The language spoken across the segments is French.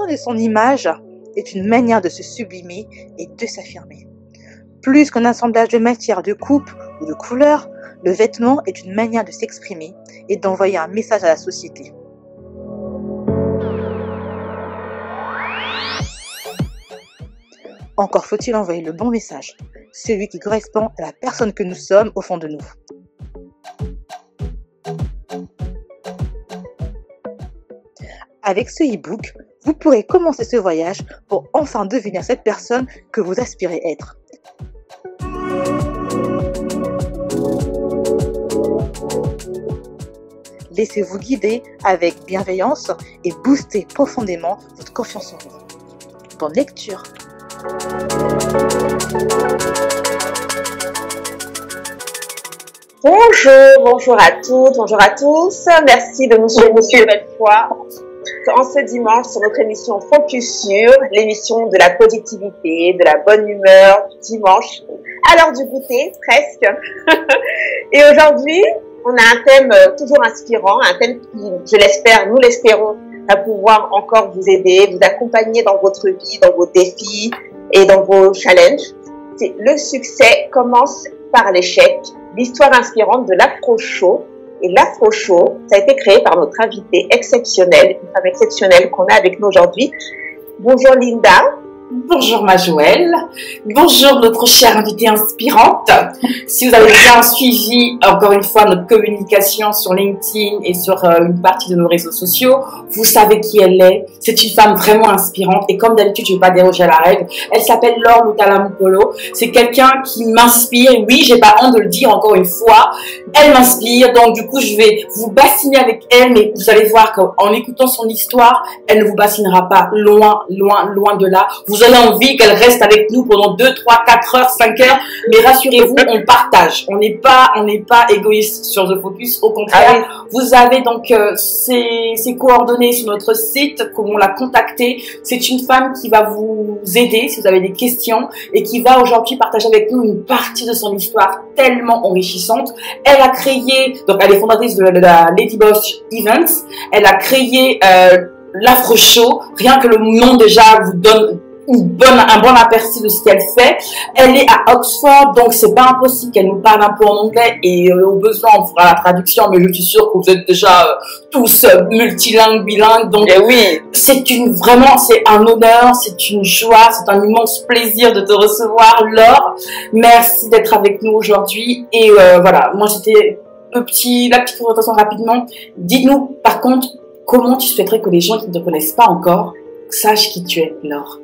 création de son image est une manière de se sublimer et de s'affirmer. Plus qu'un assemblage de matières, de coupes ou de couleurs, le vêtement est une manière de s'exprimer et d'envoyer un message à la société. Encore faut-il envoyer le bon message, celui qui correspond à la personne que nous sommes au fond de nous. Avec ce e-book, vous pourrez commencer ce voyage pour enfin devenir cette personne que vous aspirez être. Laissez-vous guider avec bienveillance et boostez profondément votre confiance en vous. Bonne lecture! Bonjour à toutes, bonjour à tous. Merci de nous suivre une nouvelle fois en ce dimanche sur notre émission Focus Sur, l'émission de la positivité, de la bonne humeur du dimanche, à l'heure du goûter, presque. Et aujourd'hui, on a un thème toujours inspirant, un thème qui, je l'espère, nous l'espérons, va pouvoir encore vous aider, vous accompagner dans votre vie, dans vos défis et dans vos challenges. C'est le succès commence par l'échec, l'histoire inspirante de l'Afro Show. Et l'Afro Show, ça a été créé par notre invitée exceptionnelle, une femme exceptionnelle qu'on a avec nous aujourd'hui. Bonjour Linda. Bonjour Majoëlle, bonjour notre chère invitée inspirante. Si vous avez bien suivi encore une fois notre communication sur LinkedIn et sur une partie de nos réseaux sociaux, vous savez qui elle est. C'est une femme vraiment inspirante et comme d'habitude je ne vais pas déroger à la règle. Elle s'appelle Laure Lutala-Mpolo. C'est quelqu'un qui m'inspire. Oui, j'ai pas honte de le dire encore une fois. Elle m'inspire, donc du coup je vais vous bassiner avec elle, mais vous allez voir qu'en écoutant son histoire, elle ne vous bassinera pas loin de là. Vous avez envie qu'elle reste avec nous pendant 2, 3, 4 heures, 5 heures, mais rassurez-vous, on partage. On n'est pas égoïste sur The Focus, au contraire. Vous avez donc ses coordonnées sur notre site, comment la contacter. C'est une femme qui va vous aider si vous avez des questions et qui va aujourd'hui partager avec nous une partie de son histoire tellement enrichissante. Elle a créé, donc elle est fondatrice de la Lady Boss Events. Elle a créé l'Afro Show. Rien que le nom déjà vous donne un bon aperçu de ce qu'elle fait. Elle est à Oxford, donc c'est pas impossible qu'elle nous parle un peu en anglais et au besoin on fera la traduction, mais je suis sûre que vous êtes déjà tous multilingues, bilingues, donc oui. C'est un honneur, c'est une joie, c'est un immense plaisir de te recevoir, Laure. Merci d'être avec nous aujourd'hui et voilà, moi c'était la petite présentation rapidement. Dites-nous par contre, comment tu souhaiterais que les gens qui ne te connaissent pas encore sachent qui tu es, Laure?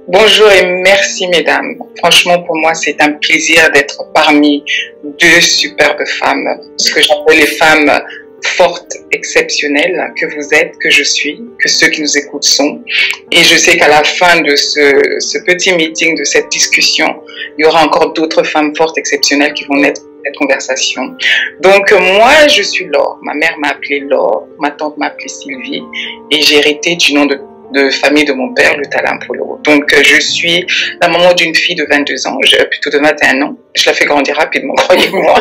Bonjour et merci mesdames. Franchement pour moi c'est un plaisir d'être parmi deux superbes femmes, ce que j'appelle les femmes fortes, exceptionnelles que vous êtes, que je suis, que ceux qui nous écoutent sont. Et je sais qu'à la fin de ce petit meeting, de cette discussion, il y aura encore d'autres femmes fortes, exceptionnelles qui vont naître cette conversation. Donc moi je suis Laure, ma mère m'a appelée Laure, ma tante m'a appelée Sylvie et j'ai hérité du nom de famille de mon père, Lutala-Mpolo. Donc je suis la maman d'une fille de 22 ans, plutôt de 21 ans. Je la fais grandir rapidement, croyez-moi.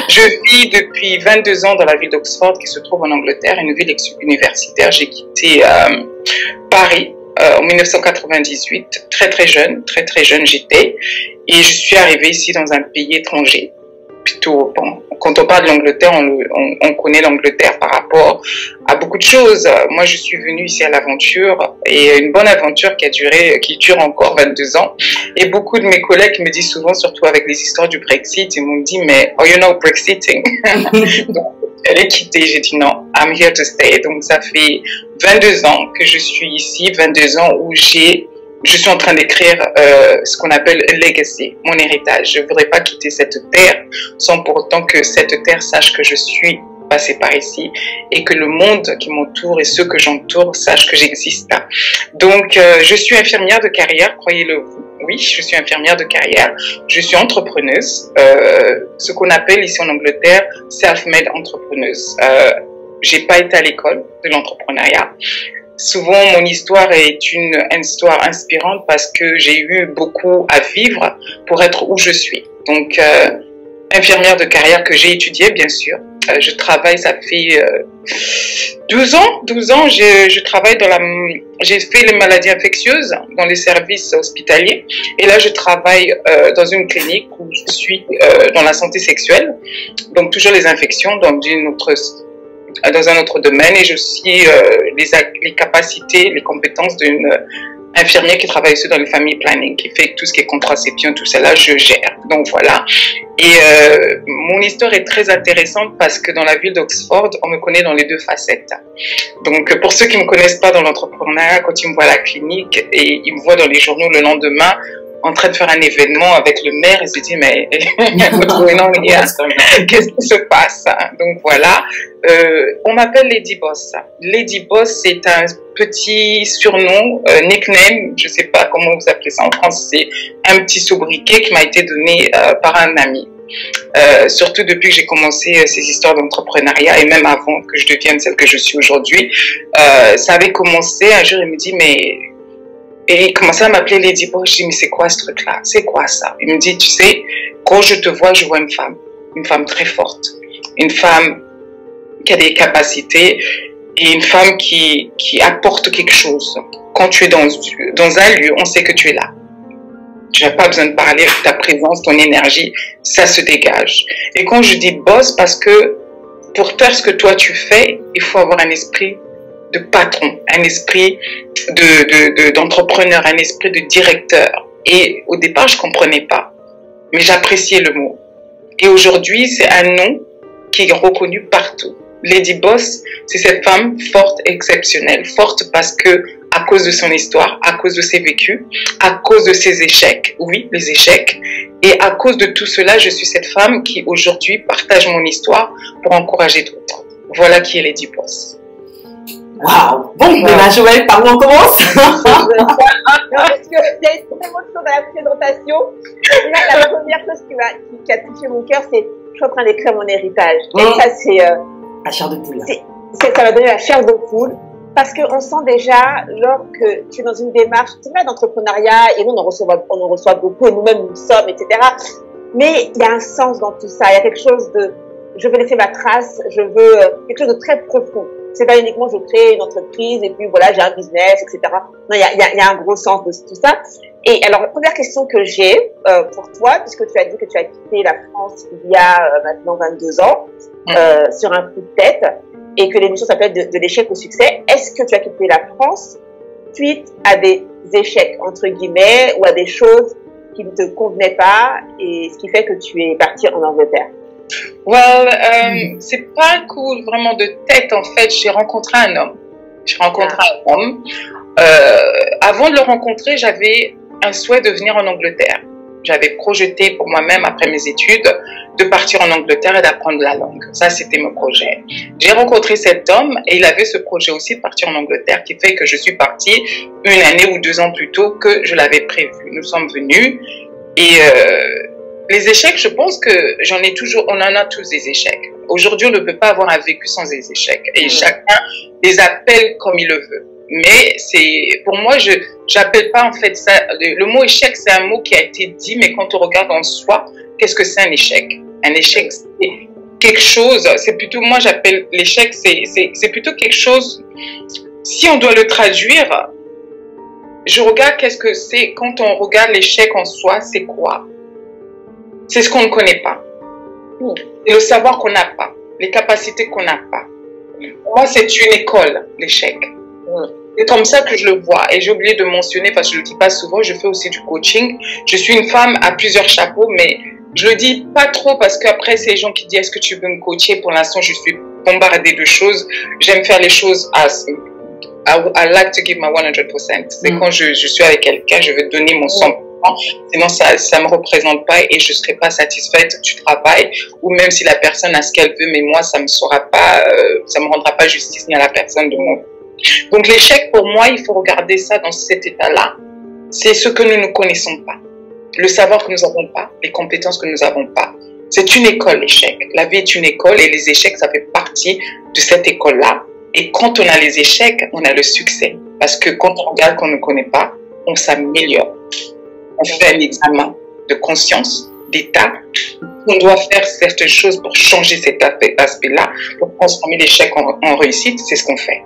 Je vis depuis 22 ans dans la ville d'Oxford qui se trouve en Angleterre, une ville universitaire. J'ai quitté Paris en 1998, très jeune j'étais, et je suis arrivée ici dans un pays étranger. Plutôt, bon, quand on parle de l'Angleterre, on connaît l'Angleterre par rapport à beaucoup de choses. Moi, je suis venue ici à l'aventure, et une bonne aventure qui dure encore 22 ans. Et beaucoup de mes collègues me disent souvent, surtout avec les histoires du Brexit, ils m'ont dit, mais oh, you're not Brexiting. Donc, elle est quittée. J'ai dit non, I'm here to stay. Donc, ça fait 22 ans que je suis ici, 22 ans où je suis en train d'écrire ce qu'on appelle un legacy, mon héritage. Je ne voudrais pas quitter cette terre sans pour autant que cette terre sache que je suis passée par ici et que le monde qui m'entoure et ceux que j'entoure sachent que j'existe là. Donc, je suis infirmière de carrière, croyez-le vous. Oui, je suis infirmière de carrière. Je suis entrepreneuse, ce qu'on appelle ici en Angleterre self-made entrepreneuse. J'ai pas été à l'école de l'entrepreneuriat. Souvent, mon histoire est une histoire inspirante parce que j'ai eu beaucoup à vivre pour être où je suis. Donc, infirmière de carrière que j'ai étudiée, bien sûr, Je travaille, ça fait 12 ans. 12 ans, je travaille j'ai fait les maladies infectieuses dans les services hospitaliers. Et là, je travaille dans une clinique où je suis dans la santé sexuelle. Donc, toujours les infections dans un autre domaine. Et je suis les capacités, les compétences d'une infirmière qui travaille aussi dans le family planning, qui fait tout ce qui est contraception, tout cela, je gère. Donc voilà. Et mon histoire est très intéressante parce que dans la ville d'Oxford, on me connaît dans les deux facettes. Donc pour ceux qui ne me connaissent pas dans l'entrepreneuriat, quand ils me voient à la clinique et ils me voient dans les journaux le lendemain, en train de faire un événement avec le maire, ils se disent mais qu'est-ce qui se passe? Donc voilà, on m'appelle Lady Boss. Lady Boss, c'est un petit surnom, nickname, je sais pas comment vous appelez ça en France, c'est un petit sobriquet qui m'a été donné par un ami. Surtout depuis que j'ai commencé ces histoires d'entrepreneuriat et même avant que je devienne celle que je suis aujourd'hui, ça avait commencé. Un jour il me dit et il commençait à m'appeler Lady Boss. Je dis mais c'est quoi ce truc-là? C'est quoi ça? Il me dit tu sais, quand je te vois, je vois une femme très forte, une femme qui a des capacités et une femme qui apporte quelque chose. Quand tu es dans un lieu, on sait que tu es là. Tu n'as pas besoin de parler, ta présence, ton énergie, ça se dégage. Et quand je dis boss, parce que pour faire ce que toi tu fais, il faut avoir un esprit de patron, un esprit d'entrepreneur, un esprit de directeur. Et au départ, je comprenais pas, mais j'appréciais le mot. Et aujourd'hui, c'est un nom qui est reconnu partout. Lady Boss, c'est cette femme forte, exceptionnelle. Forte parce que, à cause de son histoire, à cause de ses vécus, à cause de ses échecs, oui, les échecs, et à cause de tout cela, je suis cette femme qui aujourd'hui partage mon histoire pour encourager d'autres. Voilà qui est Lady Boss. Waouh! Bon, ben, Joël, par où on commence? Parce qu'il y a tellement de choses dans la présentation. La première chose qui a touché mon cœur, c'est je suis en train d'écrire mon héritage. Et ça, c'est la chair de poule. Ça m'a donné la chair de poule. Parce qu'on sent déjà, lors que tu es dans une démarche, c'est vrai, d'entrepreneuriat, et nous, on en reçoit beaucoup, et nous-mêmes, nous sommes, etc. Mais il y a un sens dans tout ça. Il y a quelque chose de, je veux laisser ma trace, je veux quelque chose de très profond. C'est pas uniquement je crée une entreprise et puis voilà, j'ai un business, etc. Non, il y a un gros sens de tout ça. Et alors, la première question que j'ai pour toi, puisque tu as dit que tu as quitté la France il y a maintenant 22 ans, sur un coup de tête, et que l'émission s'appelle de l'échec au succès, est-ce que tu as quitté la France suite à des échecs, entre guillemets, ou à des choses qui ne te convenaient pas, et ce qui fait que tu es partie en Angleterre? C'est pas un coup vraiment de tête, en fait. J'ai rencontré un homme. Avant de le rencontrer, j'avais un souhait de venir en Angleterre. J'avais projeté pour moi-même, après mes études, de partir en Angleterre et d'apprendre la langue. Ça, c'était mon projet. J'ai rencontré cet homme et il avait ce projet aussi de partir en Angleterre, qui fait que je suis partie 1 année ou 2 ans plus tôt que je l'avais prévu. Nous sommes venus et les échecs, je pense que on en a tous des échecs. Aujourd'hui, on ne peut pas avoir un vécu sans des échecs. Et chacun les appelle comme il le veut. Mais pour moi, j'appelle pas en fait ça, le mot échec, c'est un mot qui a été dit, mais quand on regarde en soi, qu'est-ce que c'est un échec? Un échec, c'est quelque chose, c'est plutôt, moi j'appelle l'échec, c'est plutôt quelque chose, si on doit le traduire, je regarde qu'est-ce que c'est, quand on regarde l'échec en soi, c'est quoi? C'est ce qu'on ne connaît pas. C'est le savoir qu'on n'a pas, les capacités qu'on n'a pas. Pour moi, c'est une école, l'échec. C'est comme ça que je le vois. Et j'ai oublié de mentionner, parce que je ne le dis pas souvent, je fais aussi du coaching. Je suis une femme à plusieurs chapeaux, mais je le dis pas trop parce qu'après, c'est les gens qui disent, est-ce que tu veux me coacher? Pour l'instant, je suis bombardée de choses. J'aime faire les choses I like to give my 100%. C'est quand je suis avec quelqu'un, je veux donner mon 100%. Sinon, ça me représente pas et je serai pas satisfaite du travail, ou même si la personne a ce qu'elle veut, mais moi, ça me rendra pas justice ni à la personne de mon. Donc l'échec, pour moi, il faut regarder ça dans cet état-là. C'est ce que nous ne connaissons pas, le savoir que nous n'avons pas, les compétences que nous n'avons pas. C'est une école, l'échec. La vie est une école et les échecs, ça fait partie de cette école-là. Et quand on a les échecs, on a le succès. Parce que quand on regarde qu'on ne connaît pas, on s'améliore. On fait un examen de conscience d'état. On doit faire certaines choses pour changer cet aspect-là, pour transformer l'échec en réussite, c'est ce qu'on fait.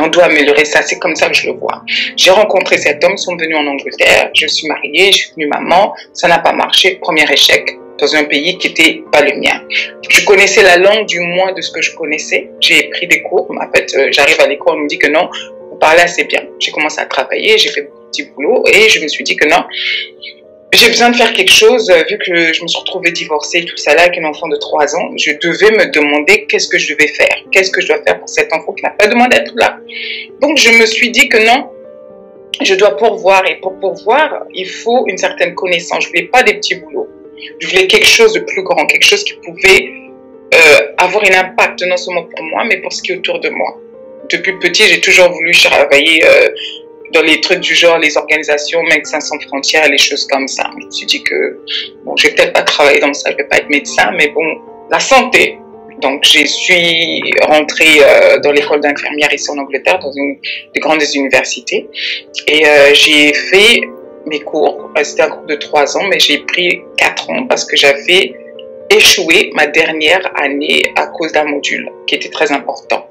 On doit améliorer ça, c'est comme ça que je le vois. J'ai rencontré cet homme, ils sont venus en Angleterre, je suis mariée, je suis devenue maman, ça n'a pas marché, premier échec dans un pays qui n'était pas le mien. Je connaissais la langue du moins de ce que je connaissais, j'ai pris des cours, en fait j'arrive à l'école, on me dit que non, vous parlez assez bien. J'ai commencé à travailler, j'ai fait beaucoup de petits boulots et je me suis dit que non, j'ai besoin de faire quelque chose, vu que je me suis retrouvée divorcée, tout ça là, avec un enfant de 3 ans, je devais me demander qu'est-ce que je devais faire, qu'est-ce que je dois faire pour cet enfant qui n'a pas demandé d'être là. Donc je me suis dit que non, je dois pourvoir, et pour pourvoir, il faut une certaine connaissance. Je voulais pas des petits boulots, je voulais quelque chose de plus grand, quelque chose qui pouvait avoir un impact non seulement pour moi, mais pour ce qui est autour de moi. Depuis petit, j'ai toujours voulu travailler dans les trucs du genre, les organisations, Médecins sans frontières, les choses comme ça. Je me suis dit que, bon, je vais peut-être pas travailler dans ça, je vais pas être médecin, mais bon, la santé. Donc, je suis rentrée dans l'école d'infirmière ici en Angleterre, dans une des grandes universités. Et j'ai fait mes cours. C'était un cours de 3 ans, mais j'ai pris 4 ans parce que j'avais échoué ma dernière année à cause d'un module qui était très important.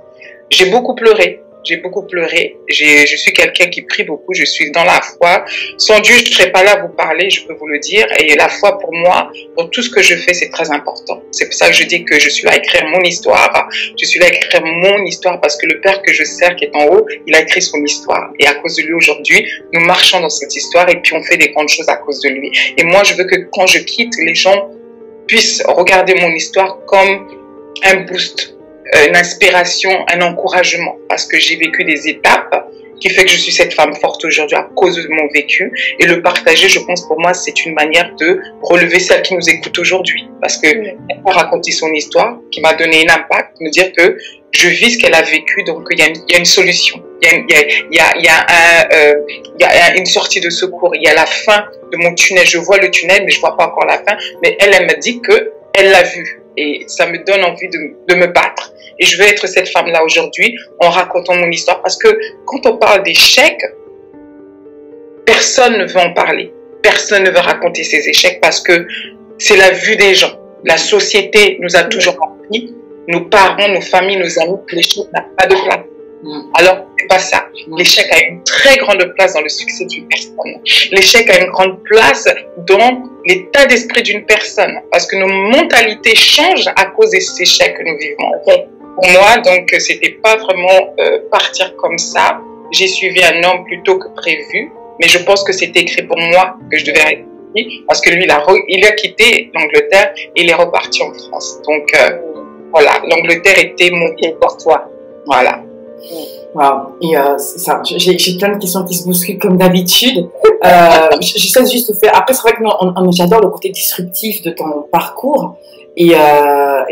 J'ai beaucoup pleuré. Je suis quelqu'un qui prie beaucoup, je suis dans la foi. Sans Dieu, je ne serais pas là à vous parler, je peux vous le dire. Et la foi, pour moi, pour tout ce que je fais, c'est très important. C'est pour ça que je dis que je suis là à écrire mon histoire. Je suis là à écrire mon histoire parce que le Père que je sers, qui est en haut, il a écrit son histoire. Et à cause de lui, aujourd'hui, nous marchons dans cette histoire et puis on fait des grandes choses à cause de lui. Et moi, je veux que quand je quitte, les gens puissent regarder mon histoire comme un boost, une inspiration, un encouragement, parce que j'ai vécu des étapes qui fait que je suis cette femme forte aujourd'hui à cause de mon vécu, et le partager, je pense pour moi, c'est une manière de relever celles qui nous écoutent aujourd'hui, parce que elle a raconté son histoire, qui m'a donné un impact, me dire que je vis ce qu'elle a vécu, donc il y a une solution, il y a une sortie de secours, il y a la fin de mon tunnel, je vois le tunnel, mais je vois pas encore la fin, mais elle me dit que elle l'a vu, et ça me donne envie de me battre. Et je veux être cette femme-là aujourd'hui en racontant mon histoire. Parce que quand on parle d'échecs, personne ne veut en parler. Personne ne veut raconter ses échecs parce que c'est la vue des gens. La société nous a toujours appris, nos parents, nos familles, nos amis, que l'échec n'a pas de place. Alors, c'est pas ça. L'échec a une très grande place dans le succès d'une personne. L'échec a une grande place dans l'état d'esprit d'une personne. Parce que nos mentalités changent à cause des échecs que nous vivons. Pour moi, donc, c'était pas vraiment partir comme ça. J'ai suivi un homme plutôt que prévu. Mais je pense que c'était écrit pour moi que je devais rester ici. Parce que lui, il a quitté l'Angleterre et il est reparti en France. Donc, voilà, l'Angleterre était mon pied pour toi. Voilà. Wow. Et c'est ça. J'ai plein de questions qui se bousculent comme d'habitude. J'essaie juste de faire. Après, c'est vrai que j'adore le côté disruptif de ton parcours. Et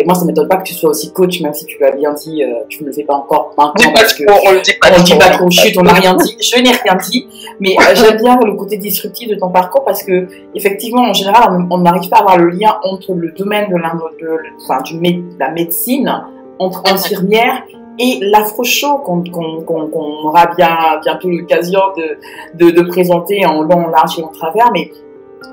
moi, ça ne m'étonne pas que tu sois aussi coach, même si tu l'as bien dit, tu ne le fais pas encore maintenant. Parce que on le dit pas trop. Chut, on n'a rien dit. Je n'ai rien dit. Mais j'aime bien le côté disruptif de ton parcours parce que, effectivement, en général, on n'arrive pas à avoir le lien entre le domaine de la médecine, entre infirmières et l'afro-show qu'on aura bientôt l'occasion de présenter en long, en large et en travers. Mais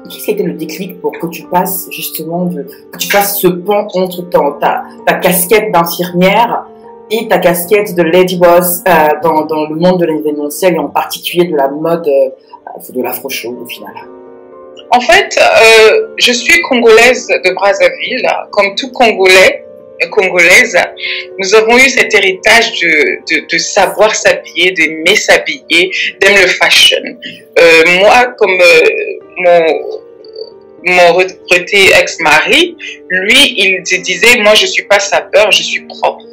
qu'est-ce qui était le déclic pour que tu passes justement que tu fasses ce pont entre ta casquette d'infirmière et ta casquette de lady boss dans le monde de l'événementiel et en particulier de la mode de l'afro-show au final? En fait, je suis congolaise de Brazzaville, comme tout Congolais. Congolaise, nous avons eu cet héritage de savoir s'habiller, d'aimer s'habiller, d'aimer le fashion. Moi, comme mon retraité ex-mari, lui, il disait, moi, je suis pas sapeur, je suis propre.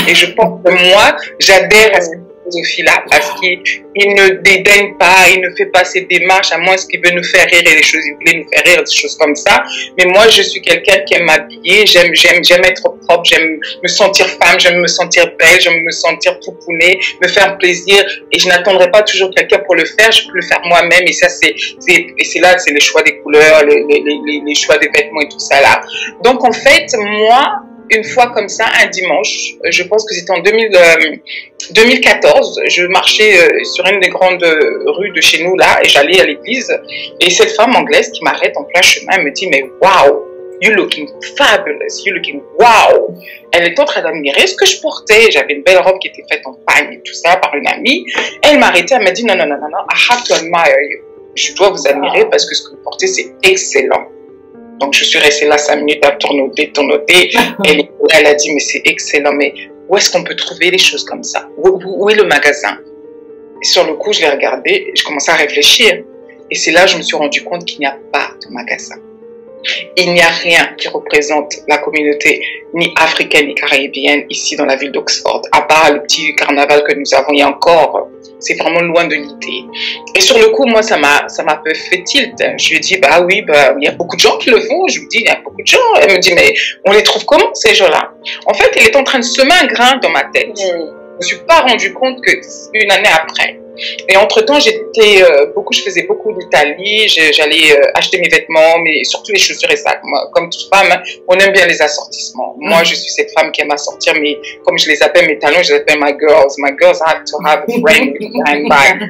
Et je pense que moi, j'adhère à cette philosophie-là parce qu'il ne dédaigne pas, il ne fait pas ses démarches, à moins qu'il veut nous faire rire et des choses, il voulait nous faire rire, des choses comme ça. Mais moi, je suis quelqu'un qui aime m'habiller, j'aime être propre, j'aime me sentir femme, j'aime me sentir belle, j'aime me sentir poupounée, me faire plaisir. Et je n'attendrai pas toujours quelqu'un pour le faire, je peux le faire moi-même. Et ça, c'est là, c'est le choix des couleurs, les choix des vêtements et tout ça là. Donc, en fait, moi, une fois comme ça, un dimanche, je pense que c'était en 2014, je marchais sur une des grandes rues de chez nous là et j'allais à l'église et cette femme anglaise qui m'arrête en plein chemin, elle me dit mais wow, you looking fabulous, you looking wow. Elle est en train d'admirer ce que je portais, j'avais une belle robe qui était faite en pagne et tout ça par une amie. Elle m'a arrêtée, elle m'a dit non, I have to admire you. Je dois vous admirer parce que ce que vous portez c'est excellent. Donc, je suis restée là 5 minutes à tournoter. Elle a dit, mais c'est excellent, mais où est-ce qu'on peut trouver des choses comme ça? Où est le magasin? Et sur le coup, je l'ai regardé et je commençais à réfléchir. Et c'est là que je me suis rendu compte qu'il n'y a pas de magasin. Il n'y a rien qui représente la communauté ni africaine ni caribéenne ici dans la ville d'Oxford, à part le petit carnaval que nous avons. Il y a encore, c'est vraiment loin de l'idée. Et sur le coup, moi, ça m'a un peu fait tilt. Je lui ai dit, bah oui, il y a beaucoup de gens qui le font. Je lui dis, il y a beaucoup de gens. Elle me dit, mais on les trouve comment, ces gens-là? En fait, elle est en train de semer un grain dans ma tête. Je ne me suis pas rendu compte qu'une année après. Et entre-temps, je faisais beaucoup d'Italie, j'allais acheter mes vêtements, mais surtout les chaussures et sacs. Moi, comme toute femme, on aime bien les assortissements. Moi, je suis cette femme qui aime assortir, mais comme je les appelle mes talons, je les appelle my girls. My girls have to have a frame with a handbag.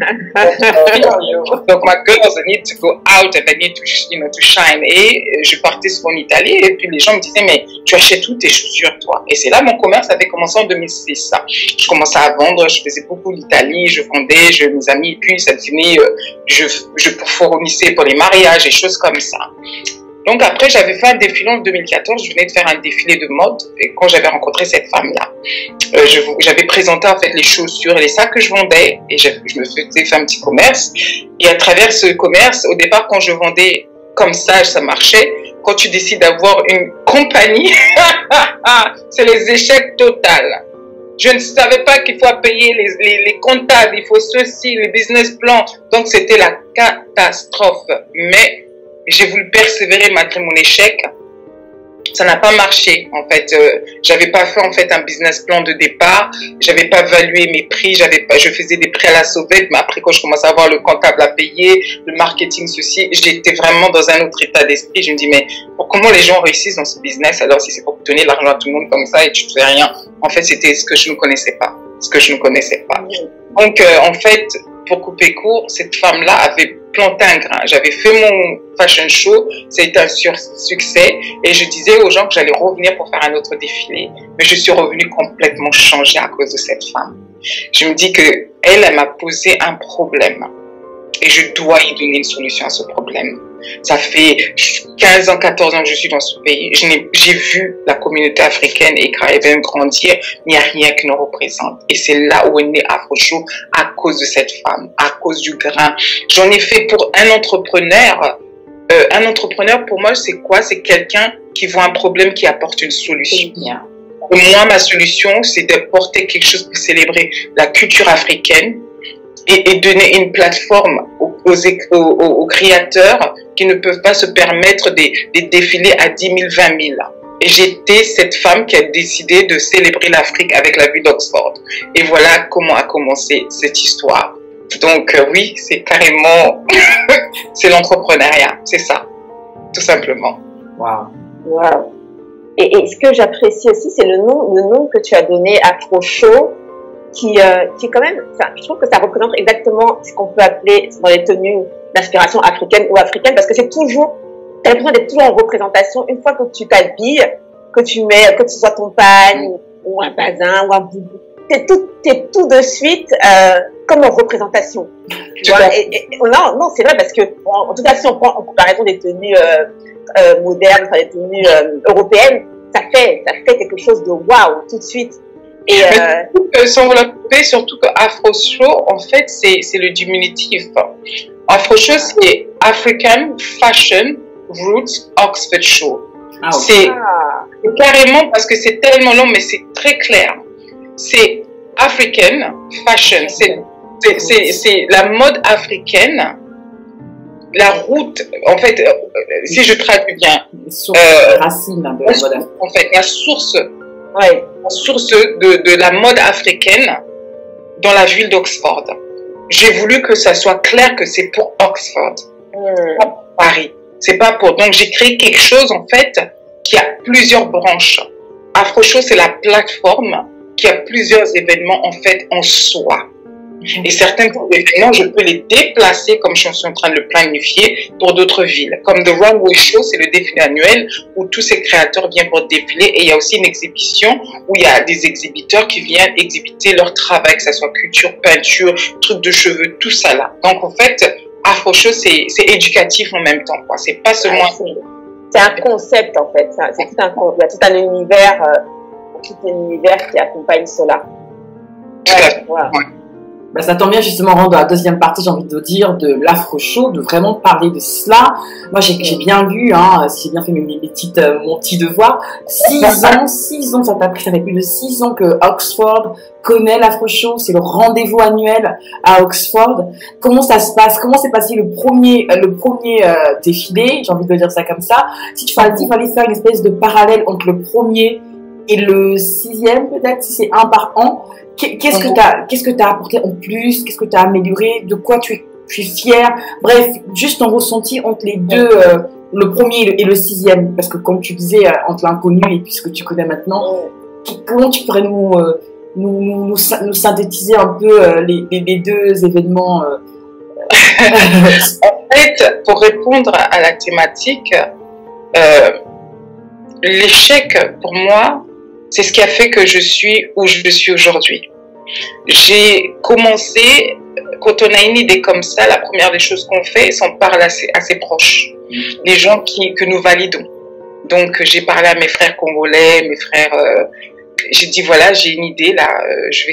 Donc, my girls, they need to go out and they need to, to shine. Et je partais souvent en Italie et puis les gens me disaient, mais tu achètes où tes chaussures, toi? Et c'est là, mon commerce avait commencé en 2006. Je commençais à vendre, je faisais beaucoup l'Italie, je vendais, mes amis, puis ça devenait, je fournissais pour les mariages et choses comme ça. Donc après, j'avais fait un défilé en 2014, je venais de faire un défilé de mode, et quand j'avais rencontré cette femme-là, j'avais présenté en fait les chaussures et les sacs que je vendais, et je me faisais faire un petit commerce, et à travers ce commerce, au départ, quand je vendais comme ça marchait. Quand tu décides d'avoir une compagnie, c'est les échecs totaux. Je ne savais pas qu'il faut payer les comptables, il faut ceci, les business plans. Donc, c'était la catastrophe. Mais j'ai voulu persévérer malgré mon échec. Ça n'a pas marché, en fait. J'avais pas fait, en fait, un business plan de départ. J'avais pas valué mes prix. Je faisais des prix à la sauvette. Mais après, quand je commençais à avoir le comptable à payer, le marketing, ceci, j'étais vraiment dans un autre état d'esprit. Je me dis, mais comment les gens réussissent dans ce business alors si c'est pour donner l'argent à tout le monde comme ça et tu ne fais rien? En fait, c'était ce que je ne connaissais pas. Donc, en fait, pour couper court, cette femme-là avait planté un grain. J'avais fait mon fashion show, ça a été un succès et je disais aux gens que j'allais revenir pour faire un autre défilé. Mais je suis revenue complètement changée à cause de cette femme. Je me dis que elle m'a posé un problème et je dois y donner une solution à ce problème. Ça fait 15 ans, 14 ans que je suis dans ce pays. J'ai vu la communauté africaine et caribéenne grandir, mais il n'y a rien qui nous représente. Et c'est là où est né Afro Show, à cause de cette femme, à cause du grain. J'en ai fait pour un entrepreneur. Un entrepreneur, pour moi, c'est quoi? C'est quelqu'un qui voit un problème, qui apporte une solution. Et moi, ma solution, c'est d'apporter quelque chose pour célébrer la culture africaine et donner une plateforme aux créateurs qui ne peuvent pas se permettre des défilés à 10 000, 20 000. Et j'étais cette femme qui a décidé de célébrer l'Afrique avec la ville d'Oxford. Et voilà comment a commencé cette histoire. Donc oui, c'est carrément, c'est l'entrepreneuriat, c'est ça, tout simplement. Wow. Et ce que j'apprécie aussi, c'est le nom que tu as donné à Afro Show, qui est quand même, je trouve que ça représente exactement ce qu'on peut appeler dans les tenues d'inspiration africaine ou africaine, parce que c'est toujours, t'as l'impression d'être toujours en représentation. Une fois que tu t'habilles, que ce soit ton pagne ou un bazin ou un boubou, t'es tout de suite comme en représentation. Tu vois, non, c'est vrai, parce que en tout cas, si on prend en comparaison des tenues modernes, enfin des tenues européennes, ça fait quelque chose de waouh tout de suite. Et s'envelopper, surtout que Afro Show, en fait, c'est le diminutif. Afro Show, c'est African Fashion Roots Oxford Show. C'est carrément, parce que c'est tellement long, mais c'est très clair. C'est African Fashion, c'est la mode africaine, la route, en fait, si je traduis bien, racine de la mode africaine. En fait, la source de la mode africaine dans la ville d'Oxford. J'ai voulu que ça soit clair que c'est pour Oxford, pas pour Paris. C'est pas pour. Donc j'ai créé quelque chose en fait qui a plusieurs branches. Afro Show, c'est la plateforme qui a plusieurs événements en fait en soi. Et certains événements, je peux les déplacer comme je suis en train de le planifier pour d'autres villes. Comme The Runway Show, c'est le défilé annuel où tous ces créateurs viennent pour défiler. Et il y a aussi une exhibition où il y a des exhibiteurs qui viennent exhibiter leur travail, que ce soit culture, peinture, trucs de cheveux, tout ça là. Donc en fait, Afro Show, c'est éducatif en même temps, quoi. C'est pas seulement... C'est un concept en fait. Il y a tout un univers, qui accompagne cela. Voilà. Ben, ça tombe bien justement rendre dans la deuxième partie, j'ai envie de dire, de l'Afro Show, de vraiment parler de cela. Moi, j'ai bien vu, hein, si j'ai bien fait mon petit devoir, 6 ans, ça fait plus de 6 ans que Oxford connaît l'Afro Show, c'est le rendez-vous annuel à Oxford. Comment ça se passe? Comment s'est passé le premier défilé? J'ai envie de dire ça comme ça. Si tu fallait faire une espèce de parallèle entre le premier et le 6e, peut-être, si c'est un par an, qu'est-ce que t'as apporté en plus? Qu'est-ce que t'as amélioré? De quoi tu es fier? Bref, juste ton ressenti entre les deux, le premier et le 6e. Parce que comme tu disais, entre l'inconnu et puis ce que tu connais maintenant, comment tu pourrais nous synthétiser un peu les deux événements En fait, pour répondre à la thématique, l'échec, pour moi, c'est ce qui a fait que je suis où je suis aujourd'hui. J'ai commencé, quand on a une idée comme ça, la première des choses qu'on fait, c'est qu'on parle à ses proches, les gens que nous validons. Donc, j'ai parlé à mes frères congolais, mes frères... j'ai dit, voilà, j'ai une idée, là, j'ai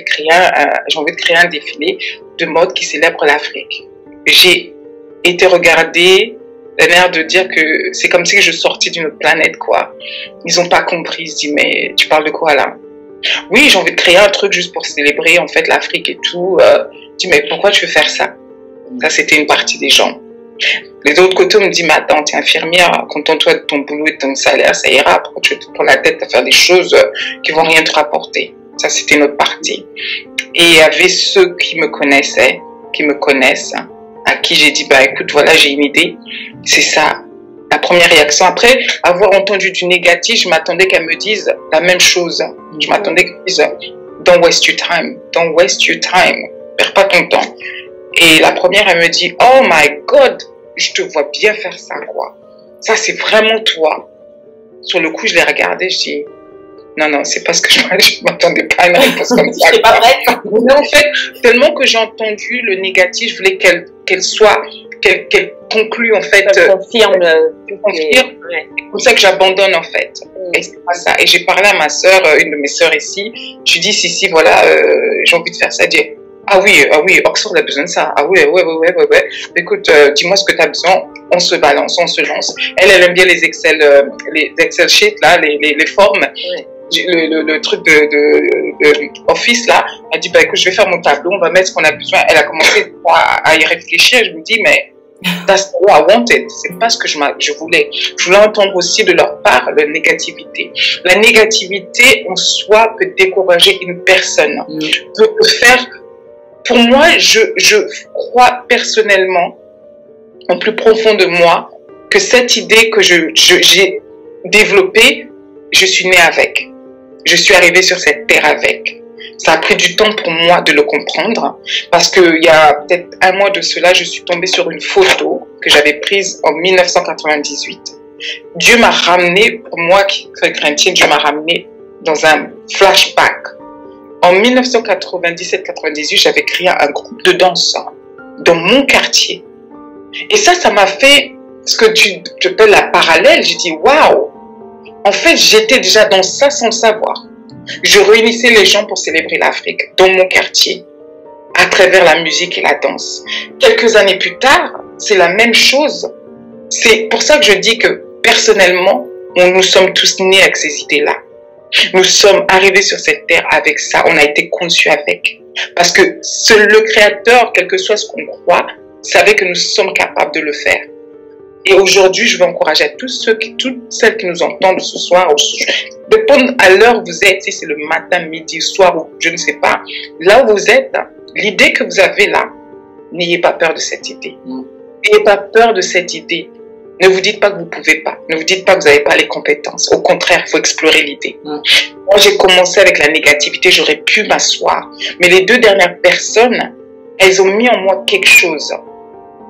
envie de créer un défilé de mode qui célèbre l'Afrique. J'ai été regardée d'un air de dire que c'est comme si je sortais d'une autre planète, quoi. Ils n'ont pas compris. Ils se disent, mais tu parles de quoi, là? Oui, j'ai envie de créer un truc juste pour célébrer, en fait, l'Afrique et tout. Je dis, mais pourquoi tu veux faire ça? Ça, c'était une partie des gens. Les autres côtés, on me dit, mais attends, t'es infirmière, contente-toi de ton boulot et de ton salaire, ça ira. Pourquoi tu te prends la tête à faire des choses qui vont rien te rapporter? Ça, c'était notre partie. Et il y avait ceux qui me connaissaient, qui me connaissent, à qui j'ai dit, bah écoute, voilà, j'ai une idée. C'est ça, la première réaction. Après avoir entendu du négatif, je m'attendais qu'elle me dise la même chose. Je m'attendais qu'elle me dise, don't waste your time, don't waste your time, perds pas ton temps. Et la première, elle me dit, oh my God, je te vois bien faire ça, quoi. Ça, c'est vraiment toi. Sur le coup, je l'ai regardé, je dis, non, c'est parce que je m'attendais pas à une réponse comme ça. Je pas prête. Mais en fait, tellement que j'ai entendu le négatif, je voulais qu'elle conclue, en fait. Qu'elle confirme. Ouais. C'est comme ça que j'abandonne, en fait. Et c'est pas ça. Et j'ai parlé à ma sœur, une de mes sœurs ici. Je lui dis, si, voilà, j'ai envie de faire ça. Elle dit, ah oui, Oxford a besoin de ça. Ah ouais. Écoute, dis-moi ce que tu as besoin. On se balance, on se lance. Elle aime bien les Excel sheets, là, les formes. Ouais. Le truc de Office, là. Elle dit, bah écoute, je vais faire mon tableau, on va mettre ce qu'on a besoin. Elle a commencé à y réfléchir. Je me dis, mais that's what I wanted. C'est pas ce que je voulais. Je voulais entendre aussi de leur part la négativité. La négativité en soi peut décourager une personne. Peut faire... Pour moi, je crois personnellement, en plus profond de moi, que cette idée que j'ai développée, je suis née avec. Je suis arrivée sur cette terre avec. Ça a pris du temps pour moi de le comprendre, parce qu'il y a peut-être un mois de cela, je suis tombée sur une photo que j'avais prise en 1998. Dieu m'a ramené, pour moi qui suis chrétienne, Dieu m'a ramené dans un flashback. En 1997-98, j'avais créé un groupe de danse dans mon quartier. Et ça m'a fait ce que tu appelles la parallèle. J'ai dit, waouh! En fait, j'étais déjà dans ça sans le savoir. Je réunissais les gens pour célébrer l'Afrique dans mon quartier, à travers la musique et la danse. Quelques années plus tard, c'est la même chose. C'est pour ça que je dis que, personnellement, nous sommes tous nés avec ces idées-là. Nous sommes arrivés sur cette terre avec ça. On a été conçus avec. Parce que le Créateur, quel que soit ce qu'on croit, savait que nous sommes capables de le faire. Et aujourd'hui, je veux encourager à toutes celles qui nous entendent ce soir, dépendant à l'heure où vous êtes, si c'est le matin, midi, soir, ou je ne sais pas, là où vous êtes, l'idée que vous avez là, n'ayez pas peur de cette idée. N'ayez pas peur de cette idée. Ne vous dites pas que vous ne pouvez pas. Ne vous dites pas que vous n'avez pas les compétences. Au contraire, il faut explorer l'idée. Moi, j'ai commencé avec la négativité. J'aurais pu m'asseoir. Mais les 2 dernières personnes, elles ont mis en moi quelque chose.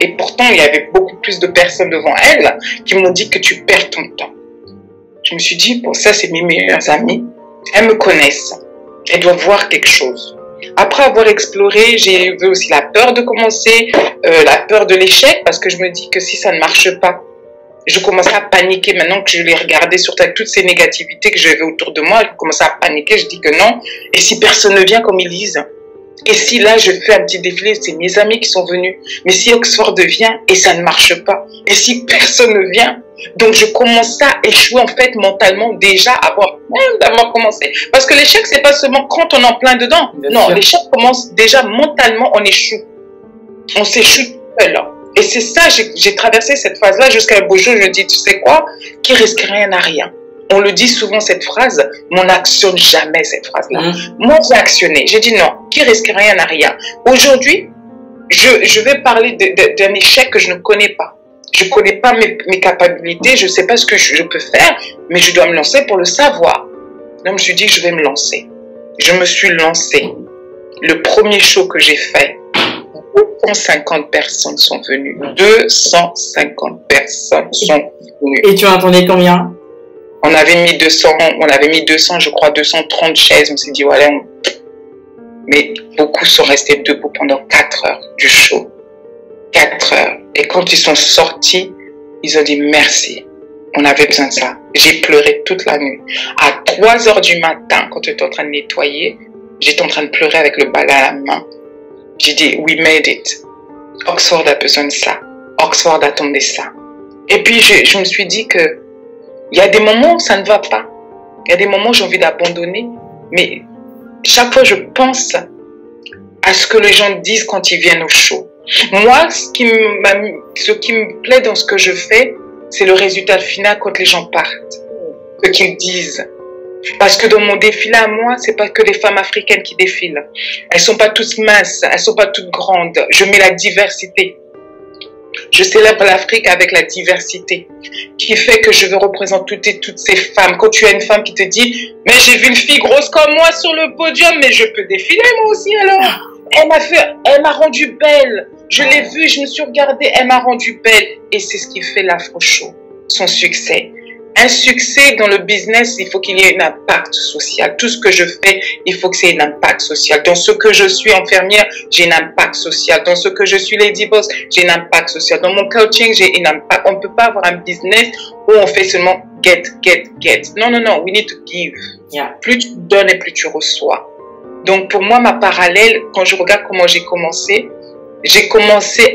Et pourtant, il y avait beaucoup plus de personnes devant elles qui m'ont dit que tu perds ton temps. Je me suis dit, bon, ça, c'est mes meilleures amies. Elles me connaissent. Elles doivent voir quelque chose. Après avoir exploré, j'ai eu aussi la peur de commencer, la peur de l'échec, parce que je me dis que si ça ne marche pas, je commençais à paniquer. Maintenant que je les regardais sur toutes ces négativités que j'avais autour de moi, je commençais à paniquer. Je dis que non. Et si personne ne vient comme ils disent? Et si là, je fais un petit défilé, c'est mes amis qui sont venus. Mais si Oxford vient et ça ne marche pas? Et si personne ne vient? Donc, je commençais à échouer, en fait, mentalement, déjà, avant même d'avoir commencé. Parce que l'échec, c'est pas seulement quand on est en plein dedans. Non, l'échec commence déjà mentalement, on échoue. On s'échoue seul. Et c'est ça, j'ai traversé cette phase-là jusqu'à un beau jour, je me dis, tu sais quoi? Qui risque rien n'a rien. On le dit souvent cette phrase, mais on n'actionne jamais cette phrase-là. Moi, j'ai actionné. J'ai dit non, qui risque rien n'a rien. Aujourd'hui, je vais parler d'un échec que je ne connais pas. Je ne connais pas mes capacités, je ne sais pas ce que je peux faire, mais je dois me lancer pour le savoir. Donc, je me suis dit que je vais me lancer. Je me suis lancée. Le premier show que j'ai fait, 250 personnes sont venues. 250 personnes sont venues. Et tu en attendais combien? On avait mis 200, je crois, 230 chaises. On s'est dit, voilà. Mais beaucoup sont restés debout pendant 4 heures du show. 4 heures. Et quand ils sont sortis, ils ont dit merci. On avait besoin de ça. J'ai pleuré toute la nuit. À 3 heures du matin, quand j'étais en train de nettoyer, j'étais en train de pleurer avec le balai à la main. J'ai dit, we made it. Oxford a besoin de ça. Oxford attendait ça. Et puis, je me suis dit que il y a des moments où ça ne va pas. Il y a des moments où j'ai envie d'abandonner. Mais chaque fois, je pense à ce que les gens disent quand ils viennent au show. Moi, ce qui me plaît dans ce que je fais, c'est le résultat final quand les gens partent. Ce qu'ils disent. Parce que dans mon défilé à moi, c'est pas que les femmes africaines qui défilent. Elles sont pas toutes minces, elles sont pas toutes grandes. Je mets la diversité. Je célèbre l'Afrique avec la diversité, qui fait que je veux représenter toutes ces femmes. Quand tu as une femme qui te dit, mais j'ai vu une fille grosse comme moi sur le podium, mais je peux défiler moi aussi alors. Elle m'a rendue belle. Je l'ai vue, je me suis regardée, elle m'a rendue belle. Et c'est ce qui fait l'Afro Show, son succès. Un succès dans le business, il faut qu'il y ait un impact social. Tout ce que je fais, il faut que c'est un impact social. Dans ce que je suis infirmière, j'ai un impact social. Dans ce que je suis lady boss, j'ai un impact social. Dans mon coaching, j'ai un impact. On ne peut pas avoir un business où on fait seulement get. Non. We need to give. Yeah. Plus tu donnes et plus tu reçois. Donc pour moi, ma parallèle, quand je regarde comment j'ai commencé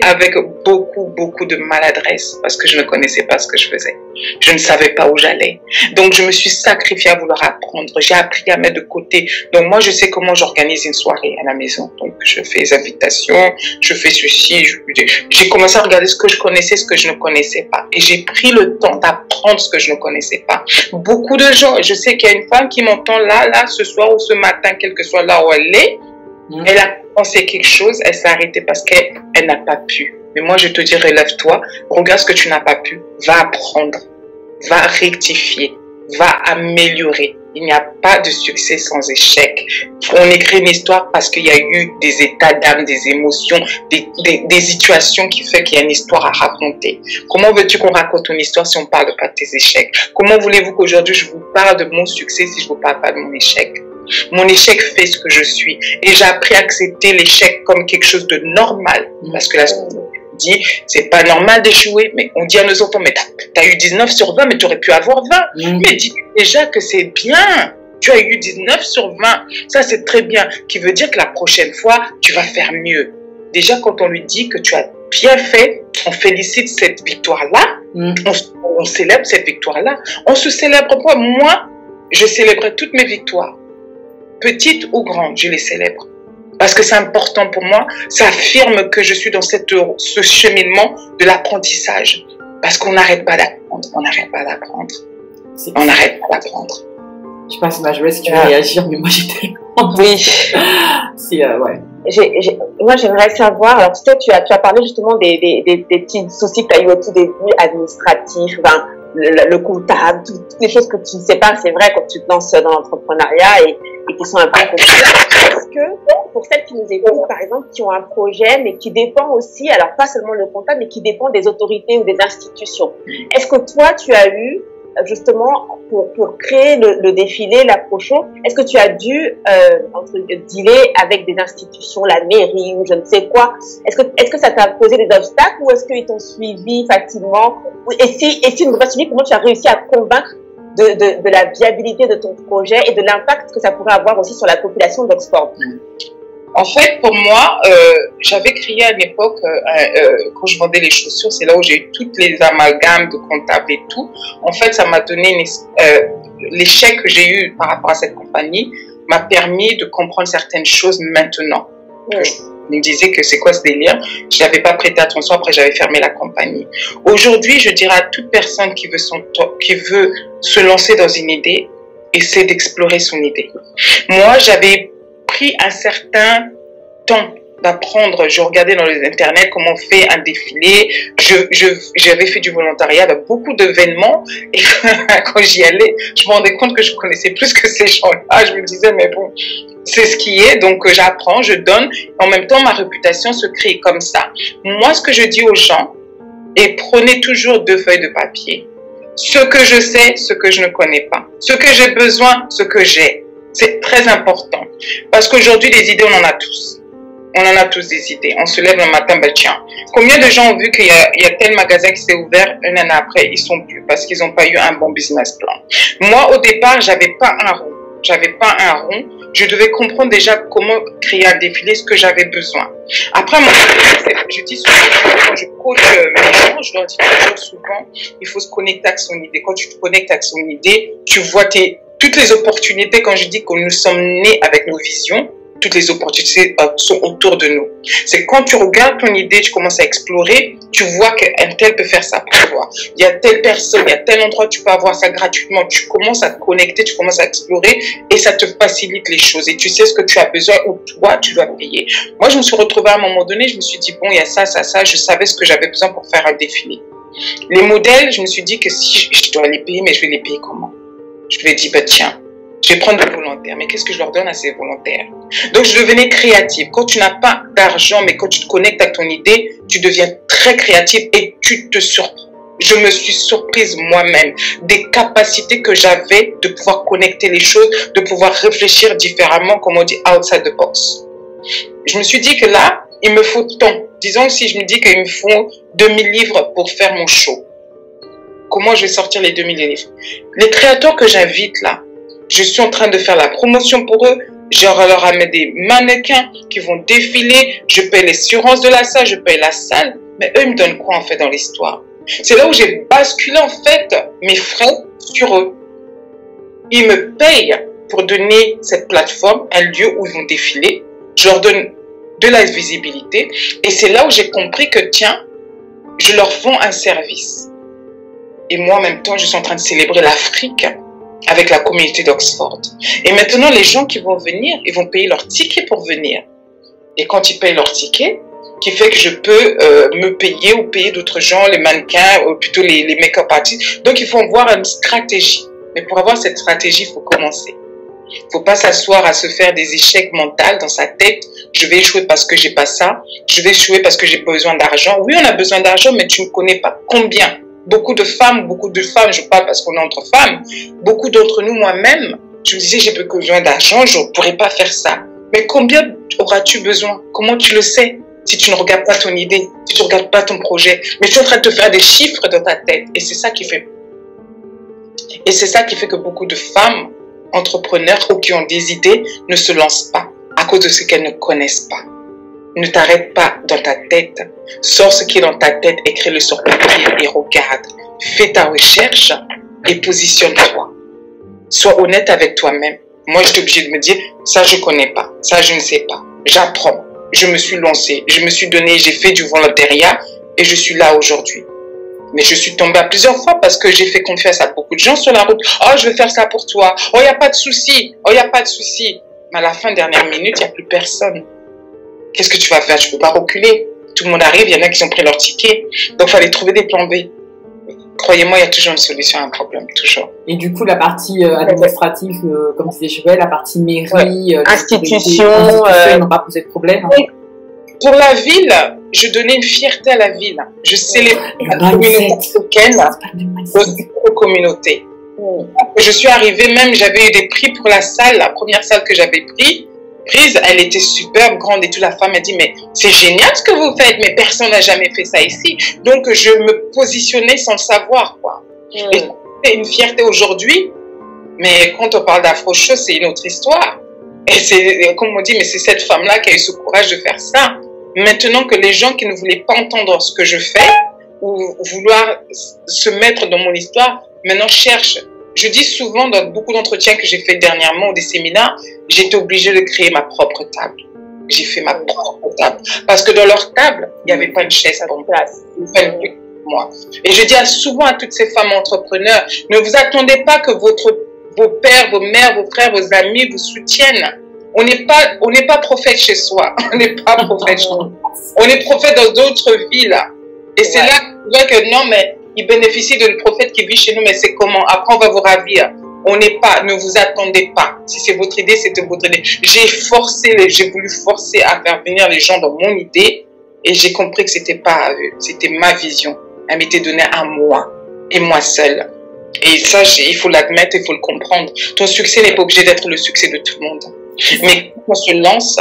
avec beaucoup de maladresse parce que je ne connaissais pas ce que je faisais. Je ne savais pas où j'allais. Donc, je me suis sacrifiée à vouloir apprendre. J'ai appris à mettre de côté. Donc, moi, je sais comment j'organise une soirée à la maison. Donc, je fais les invitations, je fais ceci. J'ai commencé à regarder ce que je connaissais, ce que je ne connaissais pas. Et j'ai pris le temps d'apprendre ce que je ne connaissais pas. Beaucoup de gens, je sais qu'il y a une femme qui m'entend là, ce soir ou ce matin, quel que soit là où elle est, elle a pensé quelque chose, elle s'est arrêtée parce qu'elle n'a pas pu. Mais moi, je te dis, relève-toi, regarde ce que tu n'as pas pu, va apprendre, va rectifier, va améliorer. Il n'y a pas de succès sans échec. On écrit une histoire parce qu'il y a eu des états d'âme, des émotions, des situations qui font qu'il y a une histoire à raconter. Comment veux-tu qu'on raconte une histoire si on ne parle pas de tes échecs? Comment voulez-vous qu'aujourd'hui je vous parle de mon succès si je ne vous parle pas de mon échec? Mon échec fait ce que je suis. Et j'ai appris à accepter l'échec comme quelque chose de normal. Parce que la société dit, c'est pas normal d'échouer. Mais on dit à nos enfants, mais t'as eu 19 sur 20, mais tu aurais pu avoir 20. Mais dis déjà que c'est bien. Tu as eu 19 sur 20. Ça, c'est très bien. Qui veut dire que la prochaine fois, tu vas faire mieux. Déjà, quand on lui dit que tu as bien fait, on félicite cette victoire-là. On célèbre cette victoire-là. On se célèbre pas. Moi, je célébrais toutes mes victoires. Petites ou grandes, je les célèbre. Parce que c'est important pour moi. Ça affirme que je suis dans ce cheminement de l'apprentissage. Parce qu'on n'arrête pas d'apprendre. On n'arrête pas d'apprendre. On n'arrête pas d'apprendre. Je sais pas si Joël, si tu veux réagir, mais moi j'étais... Oui. Ouais. Moi, j'aimerais savoir, alors tu sais, tu as parlé justement des petits soucis que tu as eu au tout début, administratifs, enfin, le comptable, toutes les choses que tu ne sais pas, c'est vrai, quand tu te lances dans l'entrepreneuriat et qui sont un peu compliquées. Est-ce que, pour celles qui nous écoutent, par exemple, qui ont un projet, mais qui dépend aussi, alors pas seulement le comptable, mais qui dépend des autorités ou des institutions, est-ce que toi, tu as eu, justement, pour créer le défilé, l'approche, est-ce que tu as dû dealer avec des institutions, la mairie ou je ne sais quoi? Est-ce que ça t'a posé des obstacles ou est-ce qu'ils t'ont suivi facilement? Et si ils n'ont pas suivi, comment tu as réussi à convaincre de la viabilité de ton projet et de l'impact que ça pourrait avoir aussi sur la population d'Oxford? En fait, pour moi, j'avais créé à l'époque, quand je vendais les chaussures, c'est là où j'ai eu toutes les amalgames de comptables et tout. En fait, ça m'a donné l'échec que j'ai eu par rapport à cette compagnie m'a permis de comprendre certaines choses maintenant. Oui. Je me disais que c'est quoi ce délire? Je n'avais pas prêté attention, après j'avais fermé la compagnie. Aujourd'hui, je dirais à toute personne qui veut se lancer dans une idée, essaie d'explorer son idée. Moi, j'avais pris un certain temps d'apprendre. Je regardais dans les internets comment on fait un défilé. J'avais fait du volontariat avec beaucoup d'événements et quand j'y allais, je me rendais compte que je connaissais plus que ces gens-là. Je me disais, mais bon, c'est ce qui est. Donc, j'apprends, je donne. En même temps, ma réputation se crée comme ça. Moi, ce que je dis aux gens, et prenez toujours 2 feuilles de papier. Ce que je sais, ce que je ne connais pas. Ce que j'ai besoin, ce que j'ai. C'est très important. Parce qu'aujourd'hui, les idées, on en a tous. On en a tous des idées. On se lève le matin, ben tiens. Combien de gens ont vu qu'il y a tel magasin qui s'est ouvert, une année après, ils sont plus parce qu'ils n'ont pas eu un bon business plan. Moi, au départ, j'avais pas un rond. Je devais comprendre déjà comment créer un défilé, ce que j'avais besoin. Après, moi, je dis souvent, quand je coach mes gens, je leur dis toujours souvent, il faut se connecter avec son idée. Quand tu te connectes avec son idée, tu vois toutes les opportunités. Quand je dis que nous sommes nés avec nos visions, toutes les opportunités sont autour de nous. C'est quand tu regardes ton idée, tu commences à explorer, tu vois qu'un tel peut faire ça pour toi. Il y a telle personne, il y a tel endroit, tu peux avoir ça gratuitement. Tu commences à te connecter, tu commences à explorer et ça te facilite les choses. Et tu sais ce que tu as besoin ou toi, tu dois payer. Moi, je me suis retrouvée à un moment donné, je me suis dit, bon, il y a ça. Je savais ce que j'avais besoin pour faire un défilé. Les modèles, je me suis dit que si je dois les payer, mais je vais les payer comment? Je lui ai dit, bah, tiens, je vais prendre des volontaires. Mais qu'est-ce que je leur donne à ces volontaires? Donc, je devenais créative. Quand tu n'as pas d'argent, mais quand tu te connectes à ton idée, tu deviens très créative et tu te surprends. Je me suis surprise moi-même des capacités que j'avais de pouvoir connecter les choses, de pouvoir réfléchir différemment, comme on dit, outside the box. Je me suis dit que là, il me faut tant. Disons, si je me dis qu'il me faut 2000 livres pour faire mon show. Comment je vais sortir les 2000 livres? Les créateurs que j'invite là, je suis en train de faire la promotion pour eux. Je leur amène des mannequins qui vont défiler. Je paye l'assurance de la salle, je paye la salle. Mais eux, ils me donnent quoi en fait dans l'histoire? C'est là où j'ai basculé en fait mes frais sur eux. Ils me payent pour donner cette plateforme, un lieu où ils vont défiler. Je leur donne de la visibilité. Et c'est là où j'ai compris que tiens, je leur vends un service. Et moi en même temps, je suis en train de célébrer l'Afrique avec la communauté d'Oxford. Et maintenant, les gens qui vont venir, ils vont payer leur ticket pour venir. Et quand ils payent leur ticket, qui fait que je peux me payer ou payer d'autres gens, les mannequins, ou plutôt les make-up artists. Donc, il faut avoir une stratégie. Mais pour avoir cette stratégie, il faut commencer. Il ne faut pas s'asseoir à se faire des échecs mentaux dans sa tête. Je vais échouer parce que j'ai pas ça. Je vais échouer parce que j'ai besoin d'argent. Oui, on a besoin d'argent, mais tu ne connais pas combien. Beaucoup de femmes, je parle parce qu'on est entre femmes, beaucoup d'entre nous, moi-même, je me disais, j'ai besoin d'argent, je ne pourrais pas faire ça. Mais combien auras-tu besoin? Comment tu le sais si tu ne regardes pas ton idée, si tu ne regardes pas ton projet? Mais tu es en train de te faire des chiffres dans ta tête. Et c'est ça qui fait. Et c'est ça qui fait que beaucoup de femmes entrepreneurs ou qui ont des idées ne se lancent pas à cause de ce qu'elles ne connaissent pas. Ne t'arrête pas dans ta tête. Sors ce qui est dans ta tête, écris-le sur papier et regarde. Fais ta recherche et positionne-toi. Sois honnête avec toi-même. Moi, je suis obligée de me dire, ça, je ne connais pas. Ça, je ne sais pas. J'apprends. Je me suis lancée. Je me suis donnée. J'ai fait du volontariat et je suis là aujourd'hui. Mais je suis tombée à plusieurs fois parce que j'ai fait confiance à beaucoup de gens sur la route. Oh, je vais faire ça pour toi. Oh, il n'y a pas de souci. Oh, il n'y a pas de souci. Mais à la fin, dernière minute, il n'y a plus personne. Qu'est-ce que tu vas faire? Je peux pas reculer. Tout le monde arrive, il y en a qui ont pris leur ticket. Donc, il fallait trouver des plans B. Croyez-moi, il y a toujours une solution à un problème, toujours. Et du coup, la partie administrative, comme disait Joël, la partie mairie, institution, ils n'ont pas posé de problème. Pour la ville, je donnais une fierté à la ville. Je célébrais la communauté africaine aux communautés. Je suis arrivée, même j'avais eu des prix pour la salle, la première salle que j'avais prise, elle était superbe, grande et toute la femme m'a dit mais c'est génial ce que vous faites, mais personne n'a jamais fait ça ici. Donc je me positionnais sans le savoir, quoi. Et c'est une fierté aujourd'hui, mais quand on parle d'Afro-Show, c'est une autre histoire. Et c'est, comme on dit, mais c'est cette femme-là qui a eu ce courage de faire ça. Maintenant que les gens qui ne voulaient pas entendre ce que je fais, ou vouloir se mettre dans mon histoire, maintenant cherchent. Je dis souvent dans beaucoup d'entretiens que j'ai fait dernièrement ou des séminaires, j'étais obligée de créer ma propre table. J'ai fait ma propre table. Parce que dans leur table, il n'y avait pas une chaise à place. Moi. Et je dis souvent à toutes ces femmes entrepreneurs, ne vous attendez pas que vos pères, vos mères, vos frères, vos amis vous soutiennent. On n'est pas prophète chez soi. On n'est pas prophète chez soi. On est prophète dans d'autres villes. Et c'est là que non, mais il bénéficie de le prophète qui vit chez nous, mais c'est comment? Après, on va vous ravir. Ne vous attendez pas. Si c'est votre idée, c'était votre idée. J'ai voulu forcer à faire venir les gens dans mon idée et j'ai compris que c'était pas à eux. C'était ma vision. Elle m'était donnée à moi et moi seule. Et ça, il faut l'admettre, il faut le comprendre. Ton succès n'est pas obligé d'être le succès de tout le monde. Mais quand on se lance,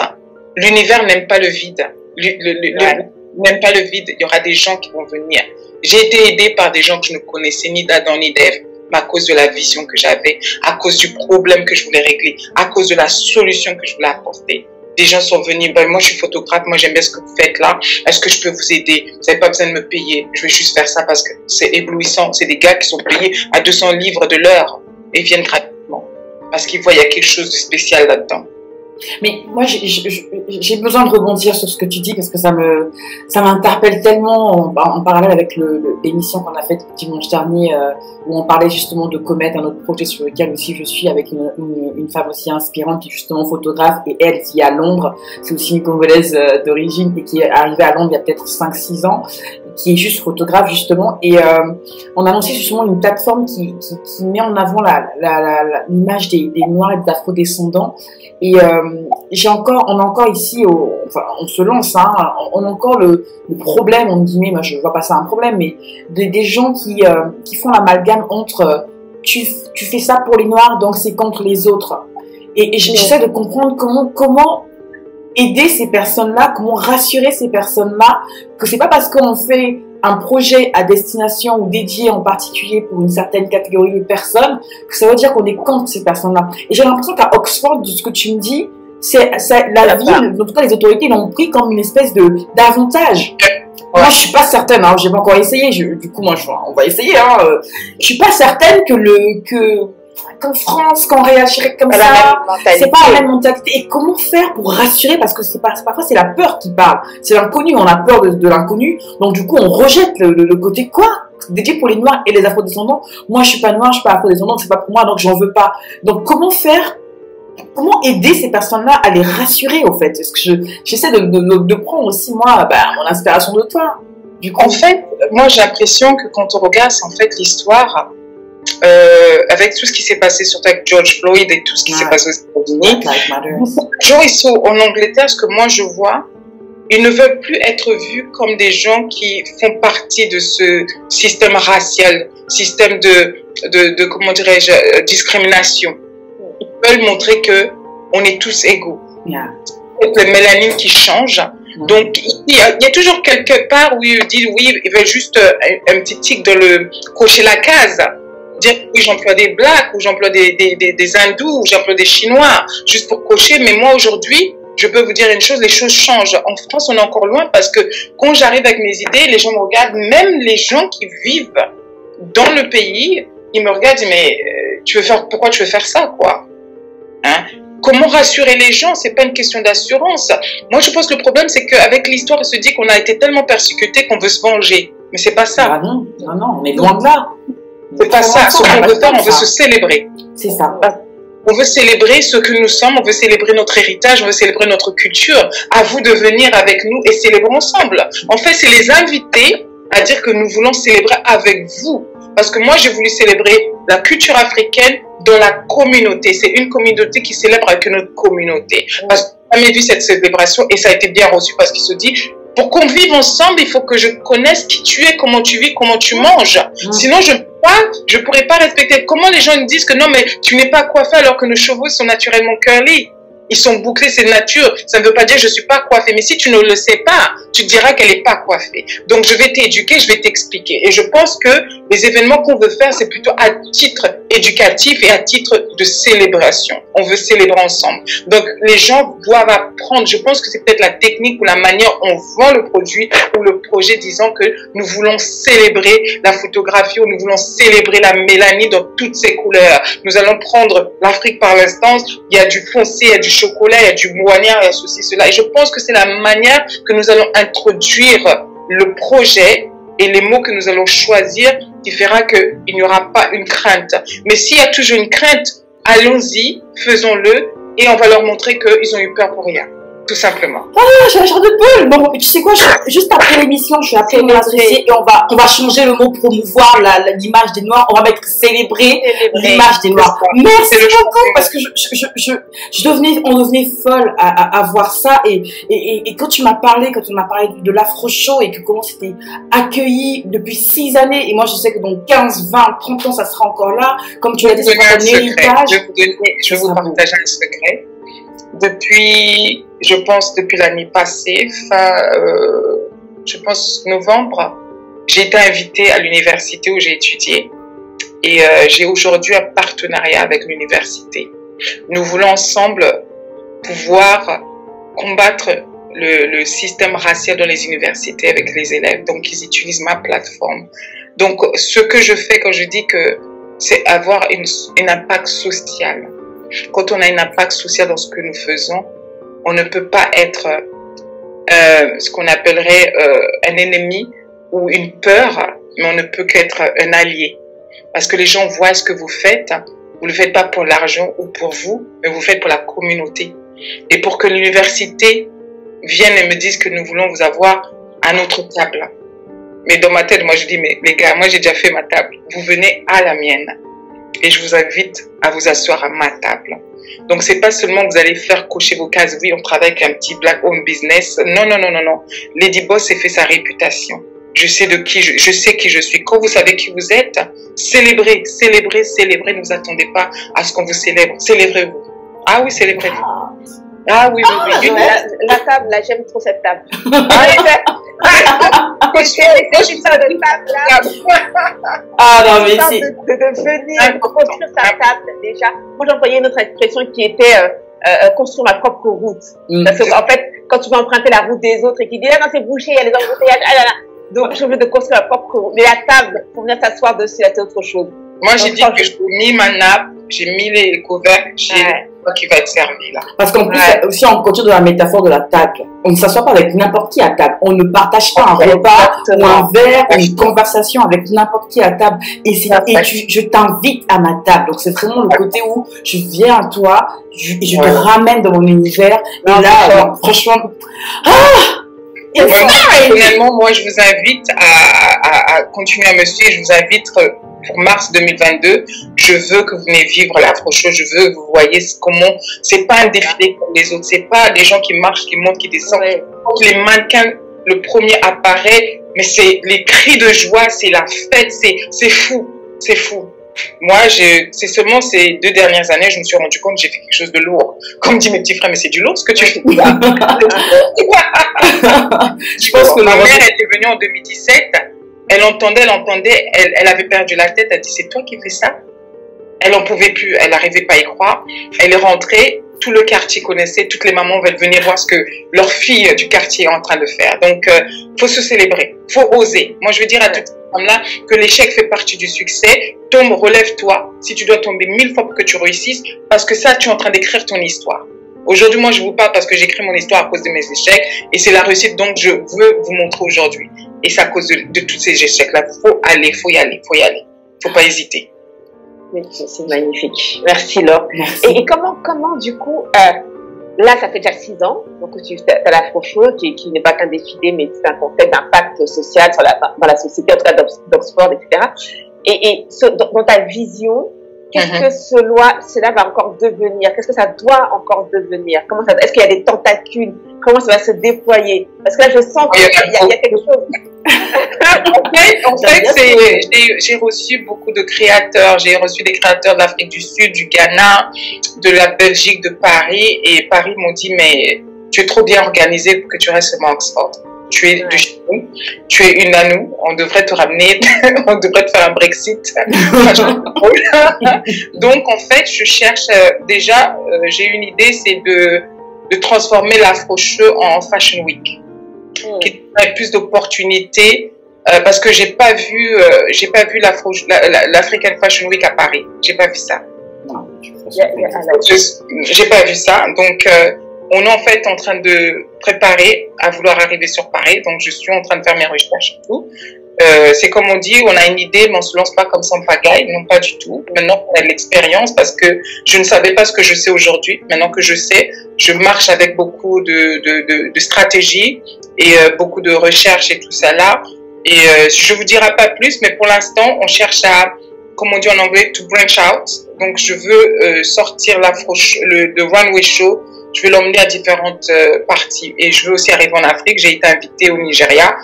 l'univers n'aime pas le vide. N'aime pas le vide. Il y aura des gens qui vont venir. J'ai été aidée par des gens que je ne connaissais ni d'Adam ni d'Ève, mais à cause de la vision que j'avais, à cause du problème que je voulais régler, à cause de la solution que je voulais apporter. Des gens sont venus, moi je suis photographe, moi j'aime bien ce que vous faites là, est-ce que je peux vous aider? Vous n'avez pas besoin de me payer, je vais juste faire ça parce que c'est éblouissant. C'est des gars qui sont payés à 200 livres de l'heure et viennent gratuitement parce qu'ils voient qu'il y a quelque chose de spécial là-dedans. Mais moi, j'ai besoin de rebondir sur ce que tu dis parce que ça m'interpelle tellement en parallèle avec l'émission qu'on a faite dimanche dernier où on parlait justement de Comet, un autre projet sur lequel aussi je suis avec une femme aussi inspirante qui est justement photographe et elle qui est à Londres. C'est aussi une Congolaise d'origine et qui est arrivée à Londres il y a peut-être 5-6 ans, qui est juste photographe justement et on a lancé justement une plateforme qui met en avant l'image des Noirs et des Afro-descendants. Et on a encore ici, on se lance, hein, on a encore le problème, en guillemets, moi je vois pas ça un problème, mais des gens qui font l'amalgame entre tu fais ça pour les Noirs, donc c'est contre les autres. Et j'essaie de comprendre comment aider ces personnes-là, comment rassurer ces personnes-là, que c'est pas parce qu'on fait un projet à destination ou dédié en particulier pour une certaine catégorie de personnes, que ça veut dire qu'on est contre ces personnes-là. Et j'ai l'impression qu'à Oxford, de ce que tu me dis, c'est la ville, en tout cas les autorités l'ont pris comme une espèce d'avantage. Ouais. Moi, je suis pas certaine, hein, j'ai pas encore essayé, du coup, on va essayer, hein, je suis pas certaine qu'en France, qu'on réagirait comme ça, c'est pas la même mentalité. Et comment faire pour rassurer? Parce que parfois c'est la peur qui parle. C'est l'inconnu, on a peur de l'inconnu. Donc du coup, on rejette le côté quoi? Dédié pour les Noirs et les Afro-descendants. Moi, je suis pas Noire, je suis pas Afro-descendante, c'est pas pour moi, donc j'en veux pas. Donc comment faire? Comment aider ces personnes-là à les rassurer, au fait? Est-ce que j'essaie de prendre aussi, moi, mon inspiration de toi. Du coup, en fait, moi, j'ai l'impression que quand on regarde, en fait, l'histoire, avec tout ce qui s'est passé, surtout avec George Floyd et tout ce qui s'est passé aux États-Unis, les gens ici en Angleterre, ce que moi je vois, ils ne veulent plus être vus comme des gens qui font partie de ce système racial, système de comment dirais-je, discrimination. Ils veulent montrer que on est tous égaux. C'est le mélanine qui change. Donc, il y a toujours quelque part où ils disent oui, ils veulent juste un petit tic de le cocher la case. Dire oui, j'emploie des blacks, ou j'emploie des hindous, ou j'emploie des chinois, juste pour cocher. Mais moi, aujourd'hui, je peux vous dire une chose, les choses changent. En France, on est encore loin parce que quand j'arrive avec mes idées, les gens me regardent, même les gens qui vivent dans le pays, ils me regardent et disent, mais pourquoi tu veux faire ça, quoi? Hein? Comment rassurer les gens? C'est pas une question d'assurance. Moi, je pense que le problème, c'est qu'avec l'histoire, on se dit qu'on a été tellement persécutés qu'on veut se venger. Mais c'est pas ça. Ah non, on est loin de là. C'est pas ça. Ce qu'on veut faire, on veut se célébrer. C'est ça. On veut célébrer ce que nous sommes, on veut célébrer notre héritage, on veut célébrer notre culture. À vous de venir avec nous et célébrer ensemble. En fait, c'est les inviter à dire que nous voulons célébrer avec vous. Parce que moi, j'ai voulu célébrer la culture africaine dans la communauté. C'est une communauté qui célèbre avec une autre communauté. Parce que j'ai jamais vu cette célébration et ça a été bien reçu parce qu'il se dit, pour qu'on vive ensemble, il faut que je connaisse qui tu es, comment tu vis, comment tu manges. Sinon, je pourrais pas respecter. Comment les gens me disent que non, mais tu n'es pas coiffé alors que nos cheveux sont naturellement curly. Ils sont bouclés, c'est nature. Ça ne veut pas dire que je suis pas coiffée. Mais si tu ne le sais pas, tu diras qu'elle n'est pas coiffée. Donc, je vais t'éduquer, je vais t'expliquer. Et je pense que les événements qu'on veut faire, c'est plutôt à titre éducatif et à titre de célébration. On veut célébrer ensemble. Donc, les gens doivent apprendre. Je pense que c'est peut-être la technique ou la manière dont on vend le produit ou le projet disant que nous voulons célébrer la photographie ou nous voulons célébrer la mélanie dans toutes ses couleurs. Nous allons prendre l'Afrique par l'instance. Il y a du foncé, il y a du chocolat, il y a du moignard, il y a ceci, cela. Et je pense que c'est la manière que nous allons introduire le projet et les mots que nous allons choisir qui fera qu'il n'y aura pas une crainte. Mais s'il y a toujours une crainte, allons-y, faisons-le et on va leur montrer qu'ils ont eu peur pour rien. Tout simplement. Ah, j'ai la chair de poule. Bon, tu sais quoi, juste après l'émission, je suis appelée mon associé et on va changer le mot promouvoir l'image des Noirs. On va mettre célébrer l'image des Noirs. Merci beaucoup parce que on devenait folle à voir ça et quand tu m'as parlé de l'Afro Show et que comment c'était accueilli depuis 6 années et moi je sais que dans 15, 20, 30 ans ça sera encore là. Comme tu l'as dit, c'est un héritage. Je vais vous partager un secret. Depuis l'année passée, je pense novembre, j'ai été invitée à l'université où j'ai étudié et j'ai aujourd'hui un partenariat avec l'université. Nous voulons ensemble pouvoir combattre le système racial dans les universités avec les élèves. Donc, ils utilisent ma plateforme. Donc, ce que je fais quand je dis que c'est avoir un impact social. Quand on a un impact social dans ce que nous faisons, on ne peut pas être ce qu'on appellerait un ennemi ou une peur, mais on ne peut qu'être un allié. Parce que les gens voient ce que vous faites, vous ne le faites pas pour l'argent ou pour vous, mais vous le faites pour la communauté. Et pour que l'université vienne et me dise que nous voulons vous avoir à notre table. Mais dans ma tête, moi je dis, mais les gars, moi j'ai déjà fait ma table, vous venez à la mienne. Et je vous invite à vous asseoir à ma table. Donc, c'est pas seulement que vous allez faire cocher vos cases. Oui, on travaille avec un petit black owned business. Non. Lady Boss s'est fait sa réputation. Je sais je sais qui je suis. Quand vous savez qui vous êtes, célébrez. Ne vous attendez pas à ce qu'on vous célèbre. Célébrez-vous. Ah oui, célébrez-vous. Ah oui. La table, là, j'aime trop cette table. Ah non, mais c'est... De venir construire sa table, déjà. Moi, j'employais une autre expression qui était construire ma propre route. Parce qu'en fait, quand tu vas emprunter la route des autres et qui dit, ah non, c'est bouché, il y a les embouteillages, Donc, je veux de construire ma propre route. Mais la table, pour venir s'asseoir dessus, c'est autre chose. Moi, j'ai dit que j'ai mis ma nappe, j'ai mis les couvercles, j'ai qui va être servi là. Parce qu'en plus, aussi on continue dans la métaphore de la table. On ne s'assoit pas avec n'importe qui à table. On ne partage pas un repas ou un verre ou une conversation avec n'importe qui à table. Et je t'invite à ma table. Donc c'est vraiment le côté où je viens à toi, je te ramène dans mon univers. Et là, franchement, personnellement, moi je vous invite à continuer à me suivre. Je vous invite pour mars 2022, je veux que vous venez vivre l'Afro Show, je veux que vous voyez comment, c'est pas un défilé comme les autres, c'est pas des gens qui marchent, qui montent, qui descendent. Les mannequins, le premier apparaît, mais c'est les cris de joie, c'est la fête, c'est fou. Moi, c'est seulement ces 2 dernières années, je me suis rendu compte que j'ai fait quelque chose de lourd. Comme dit mes petits frères, mais c'est du lourd ce que tu fais. Je pense que ma mère était venue en 2017. Elle entendait, elle avait perdu la tête, elle dit, c'est toi qui fais ça? Elle n'en pouvait plus, elle n'arrivait pas à y croire. Elle est rentrée, tout le quartier connaissait, toutes les mamans veulent venir voir ce que leur fille du quartier est en train de faire. Donc, faut se célébrer, faut oser. Moi, je veux dire à toutes ces femmes-là que l'échec fait partie du succès. Tombe, relève-toi. Si tu dois tomber 1000 fois pour que tu réussisses, parce que ça, tu es en train d'écrire ton histoire. Aujourd'hui, moi, je vous parle parce que j'écris mon histoire à cause de mes échecs et c'est la réussite donc je veux vous montrer aujourd'hui. Et c'est à cause de tous ces échecs-là. Faut y aller. Faut pas hésiter. C'est magnifique. Merci Laure. Merci. Et comment du coup, là ça fait déjà 6 ans, donc tu as l'Afro Show qui n'est pas qu'un défilé, mais c'est un concept d'impact social dans la société, en tout cas d'Oxford, etc. Et dans ta vision, qu'est-ce que cela va encore devenir? Qu'est-ce que ça doit encore devenir? Est-ce qu'il y a des tentacules? Comment ça va se déployer? Parce que là, je sens qu'il y a quelque chose. En fait, j'ai reçu beaucoup de créateurs. J'ai reçu des créateurs de l'Afrique du Sud, du Ghana, de la Belgique, de Paris. Et Paris m'ont dit, mais tu es trop bien organisé pour que tu restes seulement à Oxford. Tu es de chez nous, tu es une à nous, on devrait te ramener, on devrait te faire un Brexit. Donc en fait, je cherche déjà, j'ai une idée, c'est de transformer l'Afro Show en Fashion Week, qui donnerait plus d'opportunités, parce que j'ai pas vu l'African Fashion Week à Paris, j'ai pas vu ça. J'ai pas vu ça, donc on est en fait en train de préparer à vouloir arriver sur Paris, donc je suis en train de faire mes recherches et tout. C'est comme on dit, on a une idée, mais on ne se lance pas comme ça en pagaille, non pas du tout. Maintenant on a de l'expérience parce que je ne savais pas ce que je sais aujourd'hui. Maintenant que je sais, je marche avec beaucoup de stratégies et beaucoup de recherches et tout ça là. Et je ne vous dirai pas plus, mais pour l'instant, on cherche à, comme on dit en anglais, to branch out. Donc je veux sortir le runway show. Je vais l'emmener à différentes parties et je veux aussi arriver en Afrique. J'ai été invitée au Nigeria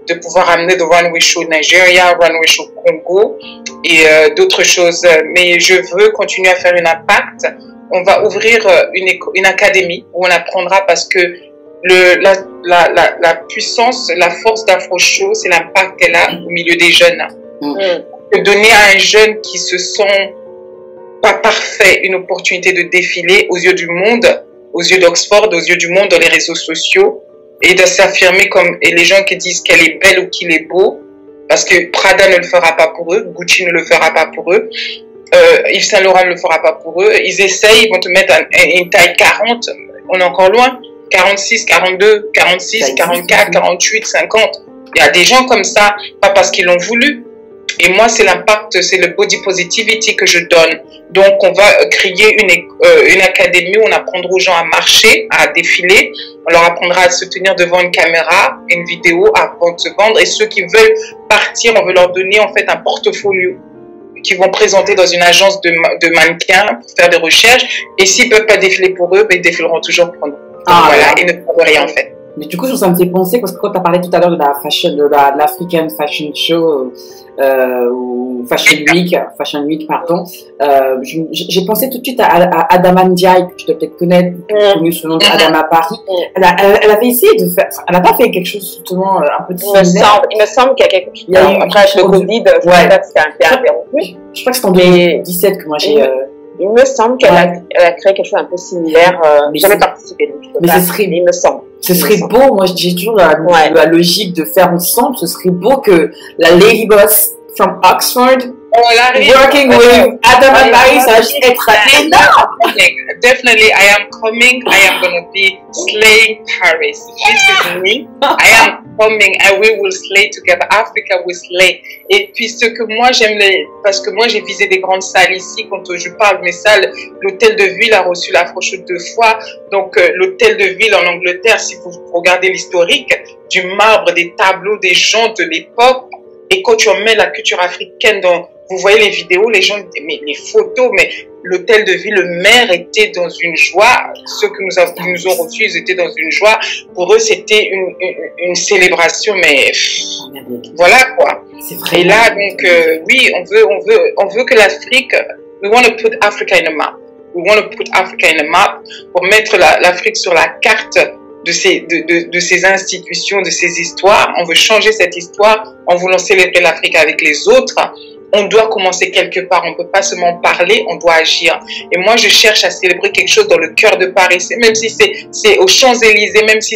de pouvoir amener le Runway Show Nigeria, Runway Show Congo et d'autres choses. Mais je veux continuer à faire un impact. On va ouvrir une académie où on apprendra parce que la puissance, la force d'Afro Show, c'est l'impact qu'elle a au milieu des jeunes. De donner à un jeune qui se sent pas parfait une opportunité de défiler aux yeux du monde, aux yeux d'Oxford, aux yeux du monde, dans les réseaux sociaux, et de s'affirmer et les gens qui disent qu'elle est belle ou qu'il est beau, parce que Prada ne le fera pas pour eux, Gucci ne le fera pas pour eux, Yves Saint Laurent ne le fera pas pour eux, ils essayent, ils vont te mettre une taille 40, on est encore loin, 46, 42, 46, 44, 48, 50, il y a des gens comme ça, pas parce qu'ils l'ont voulu. Et moi, c'est l'impact, c'est le body positivity que je donne. Donc, on va créer une académie où on apprendra aux gens à marcher, à défiler. On leur apprendra à se tenir devant une caméra, une vidéo, avant de se vendre. Et ceux qui veulent partir, on veut leur donner en fait un portfolio qu'ils vont présenter dans une agence de mannequins pour faire des recherches. Et s'ils ne peuvent pas défiler pour eux, ben, ils défileront toujours pour nous. Donc, voilà, ils ne peuvent rien en fait. Mais du coup, ça me fait penser, parce que quand tu as parlé tout à l'heure de l'African Fashion Show, ou Fashion Week, pardon, j'ai pensé tout de suite à Adama Ndiaye, que tu dois peut-être connaître, connu sous le nom d'Adama Paris. Elle avait essayé de faire, elle n'a pas fait quelque chose justement un peu similaire. Il me semble qu'il y a quelque chose. Après, avec le Covid, c'était un peu interrompu. Je crois que c'est en 2017 que moi j'ai... Il me semble qu'elle a créé quelque chose un peu similaire. Jamais participé, donc mais ce serait, il me semble. Ce serait beau, moi j'ai toujours la logique de faire ensemble, ce serait beau que la Lady Boss from Oxford working with Adama Paris, ça va juste être énorme. Definitely, I am coming. I am going to be slaying Paris. This is me. I am coming and we will slay together. Africa will slay. Et puis ce que moi j'aime, parce que moi j'ai visé des grandes salles ici, quand je parle de mes salles, l'hôtel de ville a reçu l'Afro Show 2 fois. Donc l'hôtel de ville en Angleterre, si vous regardez l'historique, du marbre, des tableaux, des gens de l'époque, et quand tu emmènes la culture africaine dans... Vous voyez les vidéos, les gens, mais les photos, mais l'hôtel de ville, le maire était dans une joie. Ceux qui nous ont reçus, ils étaient dans une joie. Pour eux, c'était une célébration, mais voilà quoi. Et là, donc, oui, on veut que l'Afrique, we want to put Africa in a map. We want to put Africa in a map pour mettre l'Afrique sur la carte de ces institutions, de ces histoires. On veut changer cette histoire en voulant célébrer l'Afrique avec les autres. On doit commencer quelque part, on ne peut pas seulement parler, on doit agir. Et moi, je cherche à célébrer quelque chose dans le cœur de Paris. Même si c'est aux Champs-Élysées, même si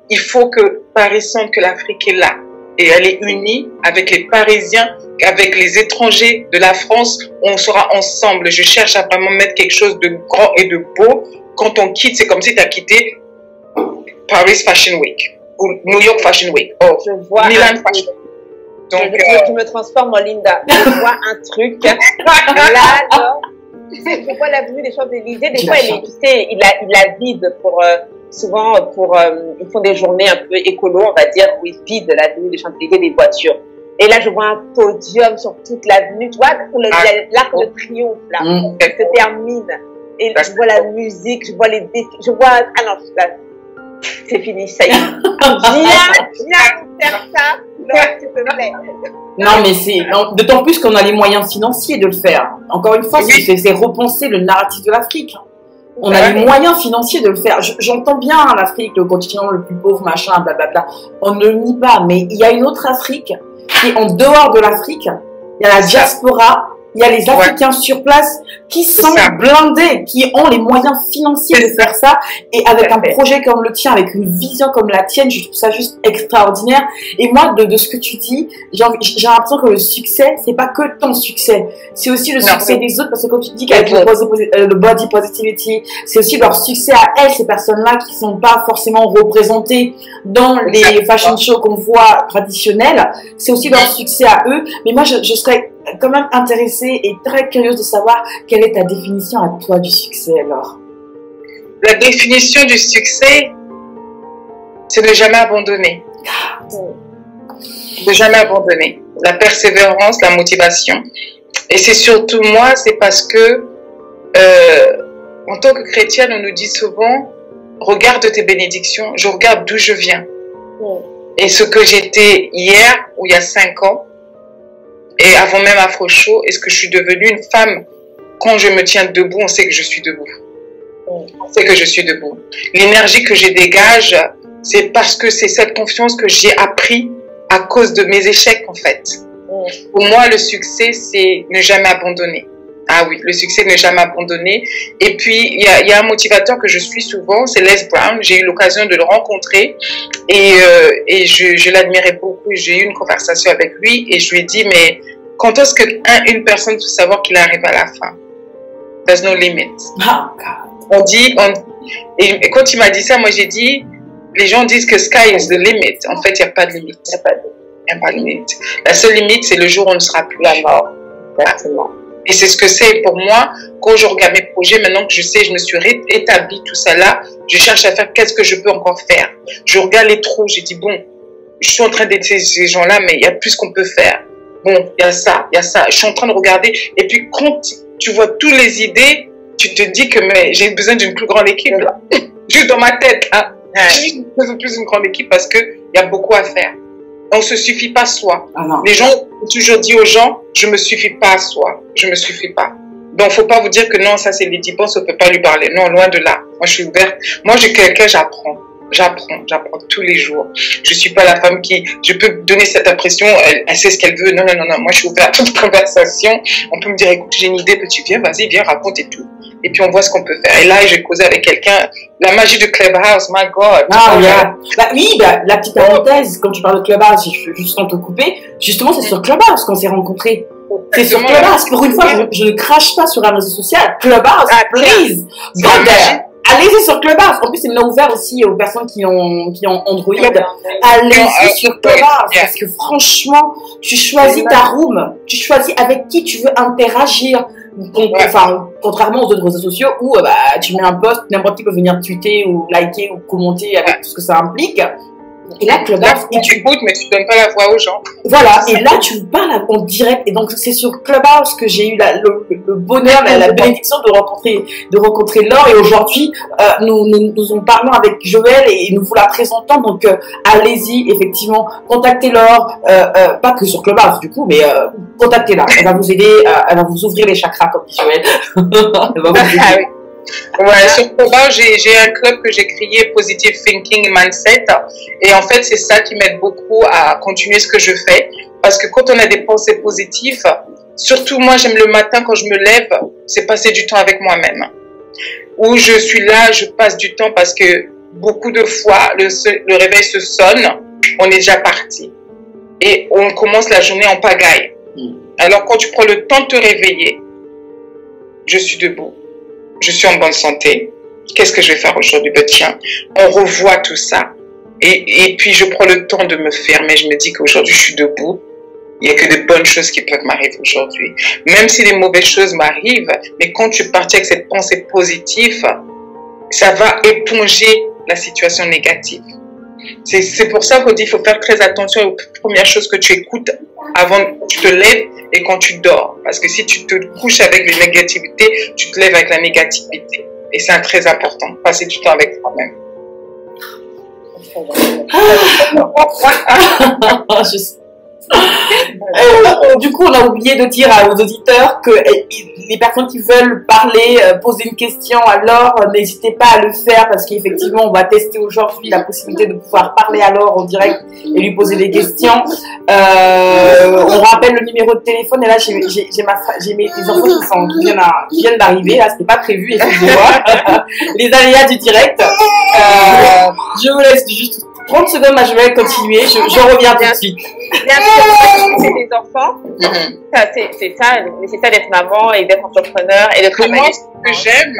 il faut que Paris sente que l'Afrique est là. Et elle est unie avec les Parisiens, avec les étrangers de la France. On sera ensemble. Je cherche à vraiment mettre quelque chose de grand et de beau. Quand on quitte, c'est comme si tu as quitté Paris Fashion Week, ou New York Fashion Week, ou Milan Fashion Week. Donc, je me transforme en Linda. Je vois un truc. Là, alors, je vois l'avenue des Champs-Élysées. Des fois, tu sais, il la vide pour, souvent, ils font des journées un peu écolo, on va dire, où ils vident l'avenue des Champs-Élysées des voitures. Et là, je vois un podium sur toute l'avenue. Tu vois, l'arc de triomphe, là, se termine. Et je vois la musique, je vois les défis, je vois, ah non, là, c'est fini, ça y est. Viens faire ça, s'il te plaît. Non, mais c'est d'autant plus qu'on a les moyens financiers de le faire. Encore une fois, c'est repenser le narratif de l'Afrique. On a les moyens financiers de le faire. J'entends bien l'Afrique, le continent le plus pauvre, machin, blablabla. On ne le nie pas, mais il y a une autre Afrique qui est en dehors de l'Afrique. Il y a la diaspora. Il y a les Africains sur place qui sont blindés, qui ont les moyens financiers de faire ça. Et avec un projet comme le tien, avec une vision comme la tienne, je trouve ça juste extraordinaire. Et moi, de ce que tu dis, j'ai l'impression que le succès, c'est pas que ton succès. C'est aussi le succès des autres. Parce que quand tu dis qu'avec le body positivity, c'est aussi leur succès à elles, ces personnes-là qui sont pas forcément représentées dans les fashion shows qu'on voit traditionnels. C'est aussi leur succès à eux. Mais moi, je serais quand même intéressée et très curieuse de savoir quelle est ta définition à toi du succès alors. La définition du succès, c'est de jamais abandonner. De jamais abandonner. La persévérance, la motivation. Et c'est surtout moi, c'est parce que en tant que chrétienne, on nous dit souvent, regarde tes bénédictions, je regarde d'où je viens. Et ce que j'étais hier ou il y a 5 ans, et avant même Afro Show, est-ce que je suis devenue une femme? Quand je me tiens debout, on sait que je suis debout. On sait que je suis debout. L'énergie que je dégage, c'est parce que c'est cette confiance que j'ai appris à cause de mes échecs, en fait. Pour moi, le succès, c'est ne jamais abandonner. Ah oui, le succès, ne jamais abandonner. Et puis, il y a un motivateur que je suis souvent, c'est Les Brown. J'ai eu l'occasion de le rencontrer et je l'admirais beaucoup. J'ai eu une conversation avec lui et je lui ai dit, mais quand est-ce qu'une personne peut savoir qu'il arrive à la fin? There's no limit. Et quand il m'a dit ça, moi j'ai dit, les gens disent que sky is the limit. En fait, il n'y a pas de limite. Il n'y a pas de limite. La seule limite, c'est le jour où on ne sera plus la mort. Exactement. Et c'est ce que c'est pour moi, quand je regarde mes projets, maintenant que je sais, je me suis rétabli tout ça là, je cherche à faire qu'est-ce que je peux encore faire. Je regarde les trous, j'ai dit bon, je suis en train d'aider ces gens-là, mais il y a plus qu'on peut faire. Bon, il y a ça, il y a ça. Je suis en train de regarder. Et puis quand tu vois toutes les idées, tu te dis que j'ai besoin d'une plus grande équipe là. Juste dans ma tête là. J'ai besoin plus d'une grande équipe parce qu'il y a beaucoup à faire. On ne se suffit pas soi. Les gens ont toujours dit aux gens, je ne me suffis pas à soi. Je ne me suffis pas. Donc, il ne faut pas vous dire que non, ça c'est Lady Boss, on ne peut pas lui parler. Non, loin de là. Moi, je suis ouverte. Moi, j'ai quelqu'un, j'apprends. J'apprends tous les jours. Je ne suis pas la femme qui, je peux donner cette impression, elle sait ce qu'elle veut. Non. Moi, je suis ouverte à toute conversation. On peut me dire, écoute, j'ai une idée, tu viens, vas-y, viens, raconte et tout. Et puis, on voit ce qu'on peut faire. Et là, j'ai causé avec quelqu'un. La magie de Clubhouse, my God. La petite parenthèse, quand tu parles de Clubhouse, je veux juste te couper. Justement, c'est sur Clubhouse qu'on s'est rencontrés. C'est sur Clubhouse. Pour une fois, je ne crache pas sur un réseau social. Clubhouse, please. Go there. Allez-y sur Clubhouse. En plus, c'est maintenant ouvert aussi aux personnes qui ont Android. Allez-y sur Clubhouse. Parce que franchement, tu choisis ta room. Tu choisis avec qui tu veux interagir. Enfin, contrairement aux autres réseaux sociaux où tu mets un post, n'importe qui peut venir tweeter ou liker ou commenter avec tout ce que ça implique. Et là, Clubhouse, tu écoutes, mais tu donnes pas la voix aux gens. Voilà, et là, tu parles en direct. Et donc, c'est sur Clubhouse que j'ai eu le bonheur, la bénédiction de rencontrer Laure. Et aujourd'hui, nous en parlons avec Joël et nous vous la présentons. Donc, allez-y, effectivement, contactez Laure, pas que sur Clubhouse, du coup, mais contactez-la. Elle va vous aider, elle va vous ouvrir les chakras, comme dit Joël. Elle va vous aider. Ouais, sur Clubhouse, j'ai un club que j'ai créé, Positive Thinking Mindset. Et en fait, c'est ça qui m'aide beaucoup à continuer ce que je fais. Parce que quand on a des pensées positives, surtout moi, j'aime le matin quand je me lève, c'est passer du temps avec moi-même. Où je suis là, je passe du temps parce que beaucoup de fois, le réveil se sonne, on est déjà parti. Et on commence la journée en pagaille. Alors, quand tu prends le temps de te réveiller, je suis debout. Je suis en bonne santé. Qu'est-ce que je vais faire aujourd'hui? Ben tiens, on revoit tout ça. Et puis, je prends le temps de me fermer. Je me dis qu'aujourd'hui, je suis debout. Il n'y a que de bonnes choses qui peuvent m'arriver aujourd'hui. Même si les mauvaises choses m'arrivent, mais quand tu partis avec cette pensée positive, ça va éponger la situation négative. C'est pour ça qu'on dit qu'il faut faire très attention aux premières choses que tu écoutes avant que tu te lèves et quand tu dors. Parce que si tu te couches avec les négativités, tu te lèves avec la négativité. Et c'est très important, passer du temps avec toi-même. Du coup, on a oublié de dire aux auditeurs que les personnes qui veulent parler, poser une question, alors n'hésitez pas à le faire parce qu'effectivement, on va tester aujourd'hui la possibilité de pouvoir parler alors en direct et lui poser des questions. On rappelle le numéro de téléphone et là, j'ai mes enfants qui viennent d'arriver. Là, c'était pas prévu, excusez-moi. Les aléas du direct. Je vous laisse juste 30 secondes, là, je vais continuer. Je reviens tout de suite. Bien sûr, c'est des enfants. C'est ça d'être maman et d'être entrepreneur et de travailler. Moi, ce que j'aime,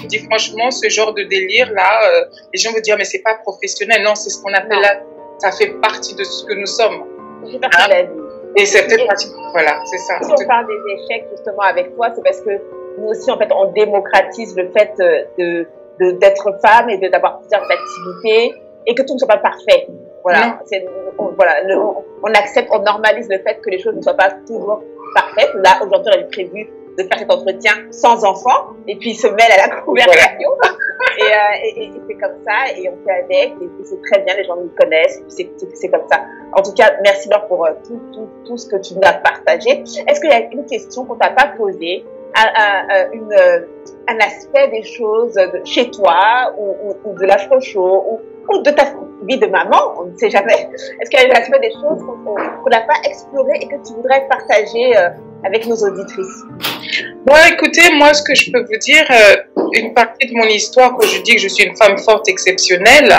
je dis franchement, ce genre de délire-là, les gens vont dire, mais c'est pas professionnel. Non, c'est ce qu'on appelle là, ça fait partie de ce que nous sommes. C'est partie de la vie. Et c'est peut-être partie, voilà, c'est ça. Si on parle des échecs, justement, avec toi, c'est parce que nous aussi, en fait, on démocratise le fait d'être femme et d'avoir plusieurs activités et que tout ne soit pas parfait. Voilà, on accepte, on normalise le fait que les choses ne soient pas toujours parfaites. Là, aujourd'hui, on avait prévu de faire cet entretien sans enfant, et puis il se mêle à la conversation. Et c'est comme ça, et on fait avec, et c'est très bien, les gens nous connaissent, c'est comme ça. En tout cas, merci Laure pour tout ce que tu nous as partagé. Est-ce qu'il y a une question qu'on t'a pas posée, un aspect des choses chez toi, ou de l'afro-show, ou de ta vie de maman, on ne sait jamais. Est-ce qu'il y a un aspect des choses qu'on n'a pas exploré et que tu voudrais partager avec nos auditrices? Bon, écoutez, moi, ce que je peux vous dire, une partie de mon histoire, quand je dis que je suis une femme forte, exceptionnelle,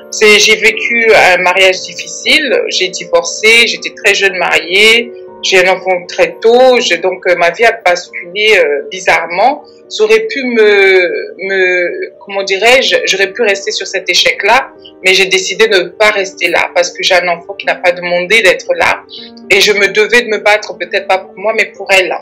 c'est j'ai vécu un mariage difficile, j'ai divorcé, j'étais très jeune mariée, j'ai un enfant très tôt, donc ma vie a basculé bizarrement. Ça aurait pu comment dirais-je, j'aurais pu rester sur cet échec-là, mais j'ai décidé de ne pas rester là parce que j'ai un enfant qui n'a pas demandé d'être là et je me devais de me battre, peut-être pas pour moi, mais pour elle.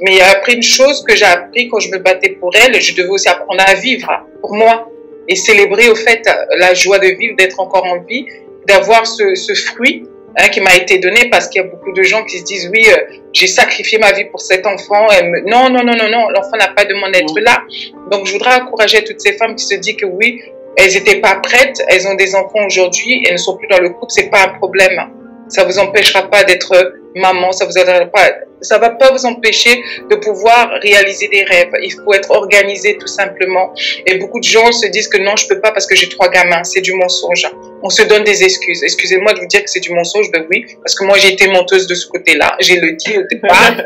Mais il y a après une chose que j'ai appris quand je me battais pour elle, je devais aussi apprendre à vivre pour moi et célébrer au fait la joie de vivre, d'être encore en vie, d'avoir ce fruit qui m'a été donné, parce qu'il y a beaucoup de gens qui se disent oui, j'ai sacrifié ma vie pour cet enfant. Non, l'enfant n'a pas demandé d'être là. Donc je voudrais encourager toutes ces femmes qui se disent que oui, elles n'étaient pas prêtes, elles ont des enfants aujourd'hui, elles ne sont plus dans le couple, c'est pas un problème. Ça vous empêchera pas d'être maman, ça va pas vous empêcher de pouvoir réaliser des rêves. Il faut être organisé tout simplement. Et beaucoup de gens se disent que non, je peux pas parce que j'ai 3 gamins. C'est du mensonge. On se donne des excuses. Excusez-moi de vous dire que c'est du mensonge. Ben oui, parce que moi j'ai été menteuse de ce côté-là. J'ai le dit au départ.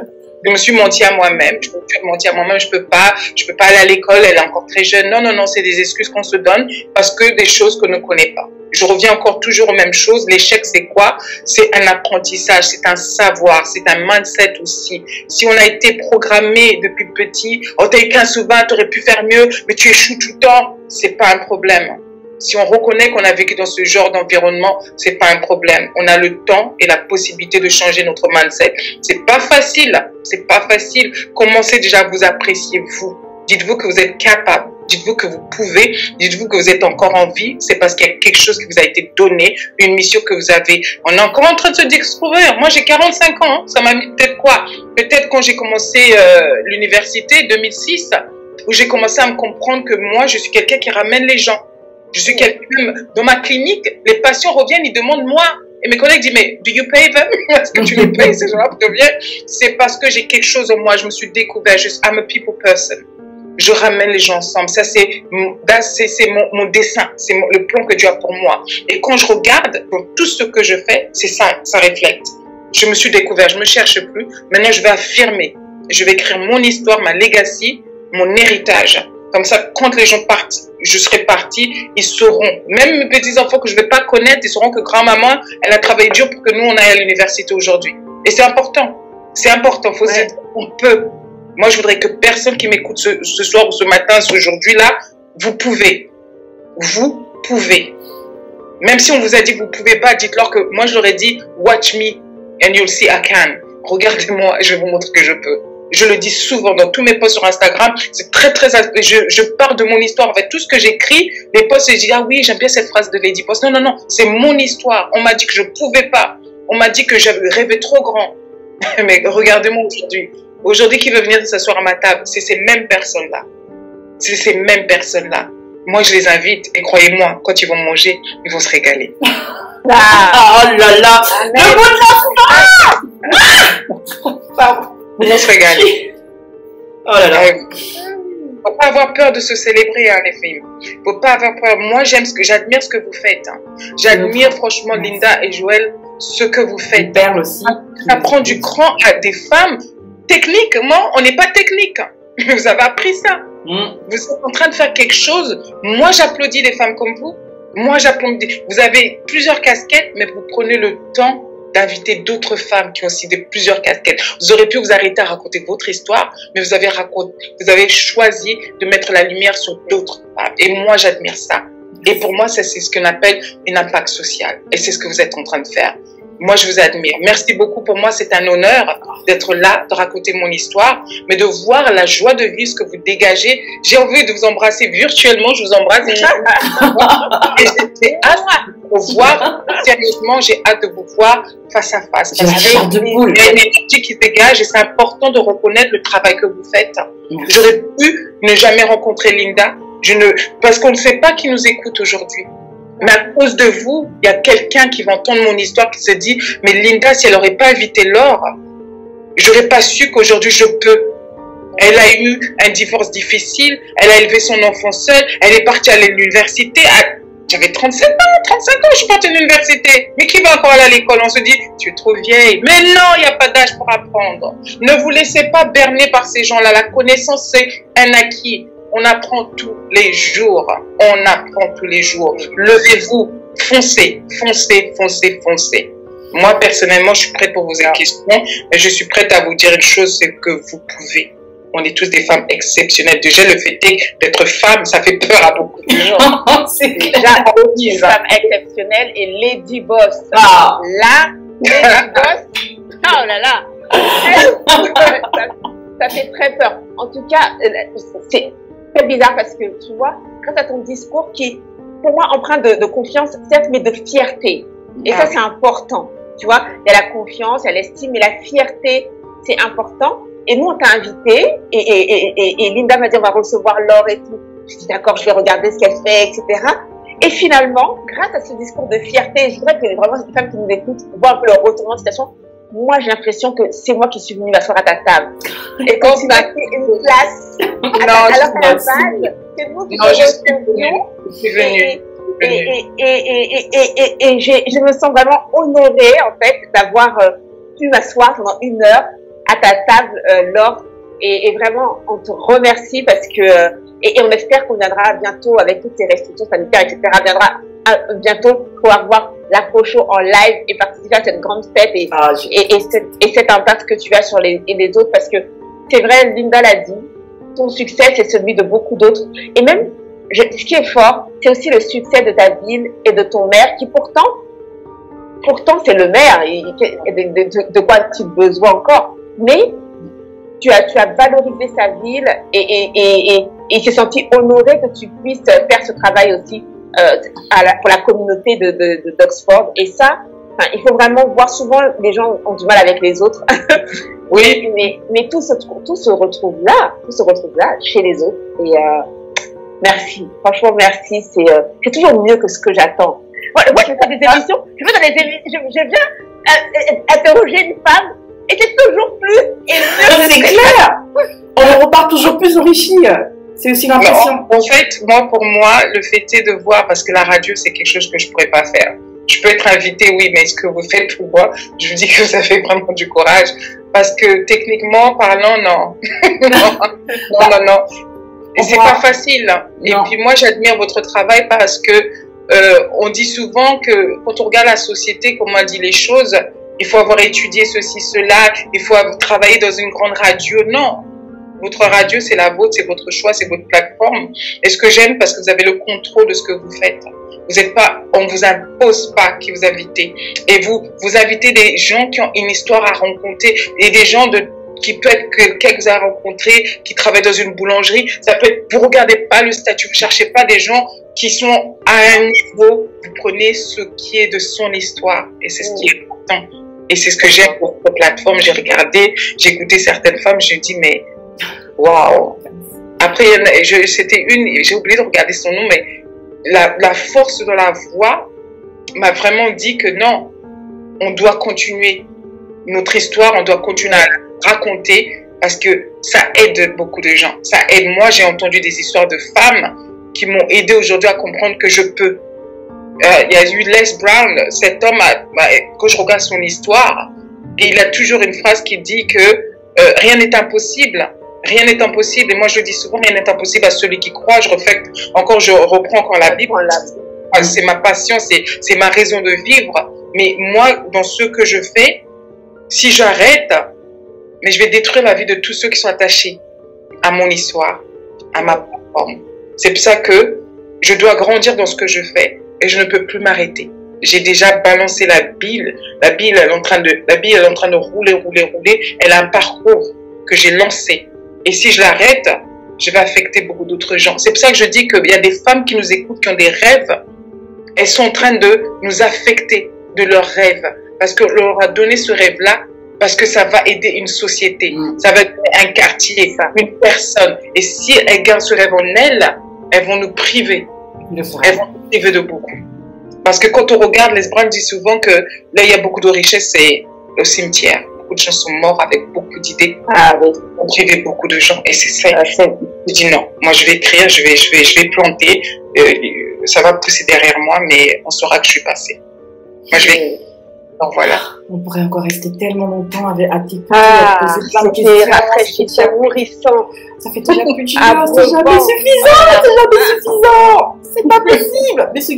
Je me suis menti à moi-même. Je me suis menti à moi-même. Je peux pas aller à l'école. Elle est encore très jeune. Non, c'est des excuses qu'on se donne parce que des choses qu'on ne connaît pas. Je reviens encore toujours aux mêmes choses. L'échec, c'est quoi? C'est un apprentissage, c'est un savoir, c'est un mindset aussi. Si on a été programmé depuis petit, oh, t'as eu 15 sur 20, t'aurais pu faire mieux, mais tu échoues tout le temps, c'est pas un problème. Si on reconnaît qu'on a vécu dans ce genre d'environnement, c'est pas un problème. On a le temps et la possibilité de changer notre mindset. C'est pas facile. Commencez déjà à vous apprécier, vous. Dites-vous que vous êtes capable. Dites-vous que vous pouvez. Dites-vous que vous êtes encore en vie. C'est parce qu'il y a quelque chose qui vous a été donné, une mission que vous avez. On est encore en train de se découvrir. Moi, j'ai 45 ans. Hein. Ça m'a mis peut-être quoi? Peut-être quand j'ai commencé l'université, 2006, où j'ai commencé à me comprendre que moi, je suis quelqu'un qui ramène les gens. Je suis quelqu'un, dans ma clinique, les patients reviennent, ils demandent moi. Et mes collègues disent, mais do you pay them? Est-ce que tu les payes, ces gens-là, pour te dire? C'est parce que j'ai quelque chose en moi. Je me suis découvert. I'm a people person. Je ramène les gens ensemble. Ça, c'est mon dessin. C'est le plan que Dieu a pour moi. Et quand je regarde dans tout ce que je fais, c'est ça reflète. Je me suis découvert. Je me cherche plus. Maintenant, je vais affirmer. Je vais écrire mon histoire, ma legacy, mon héritage. Comme ça, quand les gens partent, je serai partie, ils sauront. Même mes petits-enfants que je ne vais pas connaître, ils sauront que grand-maman, elle a travaillé dur pour que nous, on aille à l'université aujourd'hui. Et c'est important. C'est important. Faut se dire, on peut. Moi, je voudrais que personne qui m'écoute ce soir ou ce matin, aujourd'hui-là, vous pouvez. Vous pouvez. Même si on vous a dit que vous ne pouvez pas, dites-leur que moi, je leur ai dit, watch me And you'll see I can. Regardez-moi, je vais vous montrer que je peux. Je le dis souvent dans tous mes posts sur Instagram. C'est très, très... Je parle de mon histoire. En fait, tout ce que j'écris, les posts, je dis, ah oui, j'aime bien cette phrase de Lady Post. Non, non, non, c'est mon histoire. On m'a dit que je pouvais pas. On m'a dit que j'avais rêvé trop grand. Mais regardez-moi aujourd'hui. Aujourd'hui, qui veut venir s'asseoir à ma table? C'est ces mêmes personnes-là. C'est ces mêmes personnes-là. Moi, je les invite. Et croyez-moi, quand ils vont manger, ils vont se régaler. Ah, oh là là. Le mot de la fin. Pardon. Ils vont se régaler. Oh là là. Faut pas avoir peur de se célébrer, hein, les filles. Faut pas avoir peur. Moi, j'admire ce que vous faites. Hein. J'admire franchement Linda et Joël ce que vous faites. Perle aussi. Ça prend du cran à des femmes. Techniquement, on n'est pas technique. Vous avez appris ça. Vous êtes en train de faire quelque chose. Moi, j'applaudis les femmes comme vous. Moi, j'applaudis. Vous avez plusieurs casquettes, mais vous prenez le temps d'inviter d'autres femmes qui ont aussi plusieurs casquettes. Vous aurez pu vous arrêter à raconter votre histoire, mais vous avez choisi de mettre la lumière sur d'autres femmes. Et moi, j'admire ça. Et pour moi, c'est ce qu'on appelle un impact social. Et c'est ce que vous êtes en train de faire. Moi, je vous admire. Merci beaucoup. Pour moi, c'est un honneur d'être là, de raconter mon histoire, mais de voir la joie de vivre, ce que vous dégagez. J'ai envie de vous embrasser virtuellement. Je vous embrasse. Et j'ai hâte de vous voir. Sérieusement, j'ai hâte de vous voir face à face. J'ai la chair de poule. Il y a une énergie qui dégage et c'est important de reconnaître le travail que vous faites. J'aurais pu ne jamais rencontrer Linda. Parce qu'on ne sait pas qui nous écoute aujourd'hui. Mais à cause de vous, il y a quelqu'un qui va entendre mon histoire qui se dit, mais Linda, si elle n'aurait pas invité Laure, j'aurais pas su qu'aujourd'hui je peux. Elle a eu un divorce difficile, elle a élevé son enfant seule, elle est partie à l'université. J'avais 35 ans, je suis partie à l'université. Mais qui va encore aller à l'école? On se dit, tu es trop vieille. Mais non, il n'y a pas d'âge pour apprendre. Ne vous laissez pas berner par ces gens-là. La connaissance, c'est un acquis. On apprend tous les jours. On apprend tous les jours. Levez-vous, foncez, foncez, foncez, foncez. Moi, personnellement, je suis prête pour poser une question, mais je suis prête à vous dire une chose, c'est que vous pouvez. On est tous des femmes exceptionnelles. Déjà, le fait d'être femme, ça fait peur à beaucoup de gens. C'est déjà une femme exceptionnelle et Lady Boss. Ah. Là, Lady Boss, oh là là, ça fait très peur. En tout cas, c'est très bizarre parce que, tu vois, grâce à ton discours qui est, pour moi, empreint de confiance, certes, mais de fierté. Et ça, c'est important. Tu vois, il y a la confiance, il y a l'estime, mais la fierté, c'est important. Et nous, on t'a invité, et Linda m'a dit, on va recevoir Laure et tout. Je dis, d'accord, je vais regarder ce qu'elle fait, etc. Et finalement, grâce à ce discours de fierté, je voudrais que vraiment les femmes qui nous écoutent voient un peu leur retournement de situation. Moi, j'ai l'impression que c'est moi qui suis venue m'asseoir à ta table. Et quand tu m'as fait une place, alors qu'à la base, c'est nous qui je suis venue. Et je me sens vraiment honorée, en fait, d'avoir pu m'asseoir pendant 1 heure à ta table, Laure. Et vraiment, on te remercie parce que, et on espère qu'on viendra bientôt avec toutes ces restrictions sanitaires, etc. Viendra bientôt pouvoir voir l'Afro Show en live et participer à cette grande fête et cet impact que tu as sur les autres, parce que c'est vrai, Linda l'a dit, ton succès c'est celui de beaucoup d'autres, et même ce qui est fort, c'est aussi le succès de ta ville et de ton maire qui pourtant c'est le maire, de quoi as-tu besoin encore, mais tu as valorisé sa ville et il s'est senti honoré que tu puisses faire ce travail aussi pour la communauté d'Oxford. Et ça, il faut vraiment voir, souvent les gens ont du mal avec les autres. Oui. mais tout se retrouve là chez les autres. Et merci, franchement merci, c'est toujours mieux que ce que j'attends. Moi je fais des émissions, je viens interroger une femme et c'est toujours plus et mieux. C'est clair, on repart toujours plus enrichi. C'est aussi l'impression. En fait, pour moi, le fait est de voir, parce que la radio, c'est quelque chose que je pourrais pas faire. Je peux être invitée, oui, mais ce que vous faites pour moi, je vous dis que vous avez vraiment du courage. Parce que techniquement parlant, non. non. Et c'est pas facile. Et puis moi, j'admire votre travail parce que on dit souvent que quand on regarde la société, comment elle dit les choses, il faut avoir étudié ceci, cela, il faut avoir travaillé dans une grande radio. Non. Votre radio, c'est la vôtre, c'est votre choix, c'est votre plateforme. Et ce que j'aime, parce que vous avez le contrôle de ce que vous faites. Vous êtes pas, on vous impose pas qui vous invitez. Et vous invitez des gens qui ont une histoire à raconter et des gens qui peut être quelqu'un que vous avez rencontré, qui travaille dans une boulangerie. Ça peut être, vous regardez pas le statut, vous cherchez pas des gens qui sont à un niveau. Vous prenez ce qui est de son histoire et c'est ce qui est important. Et c'est ce que j'aime pour cette plateforme. J'ai regardé, j'ai écouté certaines femmes, j'ai dit mais waouh. Après, c'était j'ai oublié de regarder son nom, mais la force de la voix m'a vraiment dit que non, on doit continuer notre histoire, on doit continuer à la raconter parce que ça aide beaucoup de gens. Ça aide. Moi, j'ai entendu des histoires de femmes qui m'ont aidé aujourd'hui à comprendre que je peux. Il y a eu Les Brown, cet homme, quand je regarde son histoire, et il a toujours une phrase qui dit que rien n'est impossible. Rien n'est impossible. Et moi, je le dis souvent, rien n'est impossible à celui qui croit. Je reprends encore la Bible. C'est ma passion, c'est ma raison de vivre. Mais moi, dans ce que je fais, si j'arrête, mais je vais détruire la vie de tous ceux qui sont attachés à mon histoire, à ma plateforme. C'est pour ça que je dois grandir dans ce que je fais et je ne peux plus m'arrêter. J'ai déjà balancé la bille. La bille, elle est en train de rouler. Elle a un parcours que j'ai lancé. Et si je l'arrête, je vais affecter beaucoup d'autres gens. C'est pour ça que je dis qu'il y a des femmes qui nous écoutent, qui ont des rêves. Elles sont en train de nous affecter de leurs rêves. Parce qu'on leur a donné ce rêve-là, parce que ça va aider une société. Ça va aider un quartier, une personne. Et si elles gardent ce rêve en elles, elles vont nous priver. Elles vont nous priver de beaucoup. Parce que quand on regarde, Les Brown dit souvent que là, il y a beaucoup de richesse, c'est le cimetière. Beaucoup de gens sont morts avec beaucoup d'idées. Ah oui. On privait beaucoup de gens. Et c'est ça. Je dis non. Moi, je vais écrire, je vais planter. Ça va pousser derrière moi, mais on saura que je suis passée. Moi, je vais. Donc voilà. On pourrait encore rester tellement longtemps à t'écouter, à poser plein de c'était questions. rafraîchissant, nourrissant. Ça fait déjà plus d'une Ah, heure, c'est jamais bon. suffisant, c'est jamais suffisant. C'est pas possible. Mais ce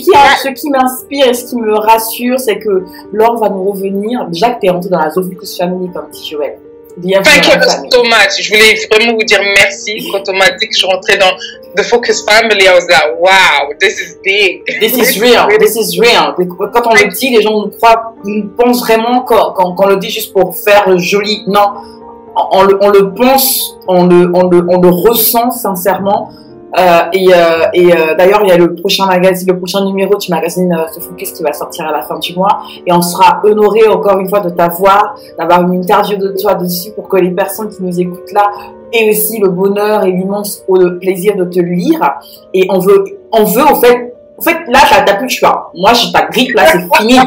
qui m'inspire et ce qui me rassure, c'est que Laure va nous revenir. Déjà que tu es rentrée dans la The Focus Family, comme dit Joël. Thank you so much. Je voulais vraiment vous dire merci. Quand on m'a dit que je rentrais dans The Focus Family, I was like, wow, this is big. This is real. This is real. Quand on le dit, les gens nous croient, nous pensent vraiment quand on le dit juste pour faire joli. Non, on le pense, on le ressent sincèrement. D'ailleurs, il y a le prochain numéro du magazine The Focus qui va sortir à la fin du mois, et on sera honoré encore une fois de t'avoir, d'avoir une interview de toi dessus pour que les personnes qui nous écoutent là aient aussi le bonheur et l'immense plaisir de te lire. Et on veut au fait là t'as plus le choix. Moi j'ai ta grippe là, c'est fini.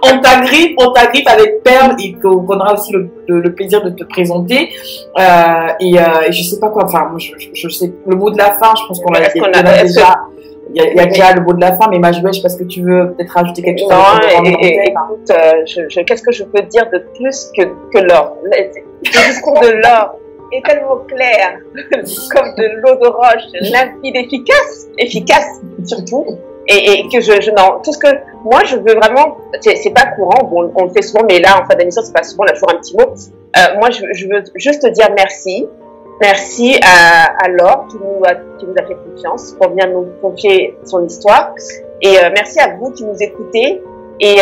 on t'agrippe avec Perle et qu'on aura aussi le plaisir de te présenter. Et je sais pas quoi, enfin, je sais, le mot de la fin, je pense qu'on l'a déjà. Il y a déjà le mot de la fin, mais Majoué, je sais pas ce que tu veux peut-être rajouter quelque chose. Non, écoute, qu'est-ce que je peux dire de plus que Laure? Le discours de Laure est tellement clair, comme de l'eau de roche, limpide, efficace surtout. Et que non, tout ce que moi je veux vraiment, c'est pas courant, bon, on le fait souvent, mais là en fin d'émission c'est pas souvent, on a toujours un petit mot. Moi je veux juste dire merci à Laure qui nous a fait confiance pour venir nous confier son histoire, et merci à vous qui nous écoutez, et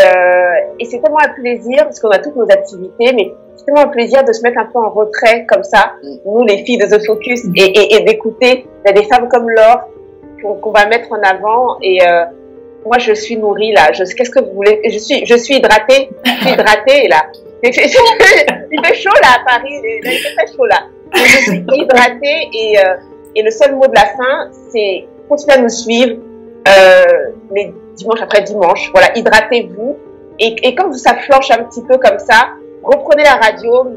c'est tellement un plaisir parce qu'on a toutes nos activités, mais c'est tellement un plaisir de se mettre un peu en retrait comme ça, nous les filles de The Focus, et d'écouter. Il y a des femmes comme Laure qu'on va mettre en avant, et moi je suis nourrie là. Qu'est-ce que vous voulez? Je suis hydratée. Là. Il fait chaud là à Paris. Il fait très chaud là. Je suis hydratée, et le seul mot de la fin, c'est continuez à nous suivre les dimanche après dimanche. Voilà, hydratez-vous, et quand ça flanche un petit peu comme ça, reprenez la radio.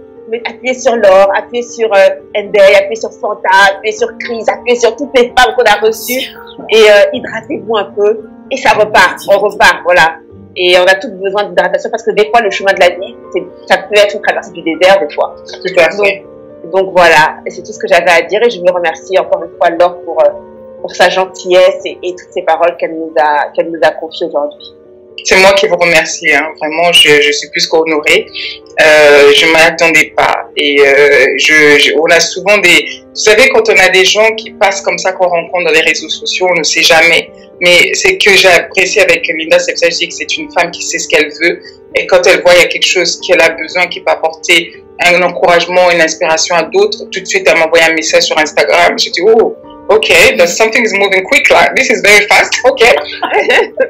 Appuyez sur Laure, appuyez sur Ndeye, appuyez sur Fanta, appuyez sur Chris, appuyez sur toutes les femmes qu'on a reçues, et hydratez-vous un peu, et ça repart, on repart, voilà. Et on a tous besoin d'hydratation parce que des fois le chemin de la vie, ça peut être une traversée du désert des fois. Donc voilà, et c'est tout ce que j'avais à dire, et je veux remercier encore une fois Laure pour sa gentillesse et toutes ces paroles qu'elle nous a confiées aujourd'hui. C'est moi qui vous remercie, hein. Vraiment, je suis plus qu'honorée. Je ne m'attendais pas. Et on a souvent vous savez, quand on a des gens qui passent comme ça, qu'on rencontre dans les réseaux sociaux, on ne sait jamais. Mais c'est que j'ai apprécié avec Linda, c'est que c'est une femme qui sait ce qu'elle veut. Et quand elle voit il y a quelque chose qu'elle a besoin, qui peut apporter un encouragement, une inspiration à d'autres, tout de suite, elle m'a envoyé un message sur Instagram. J'ai dit, oh, okay, but something is moving quick, like this is very fast, okay.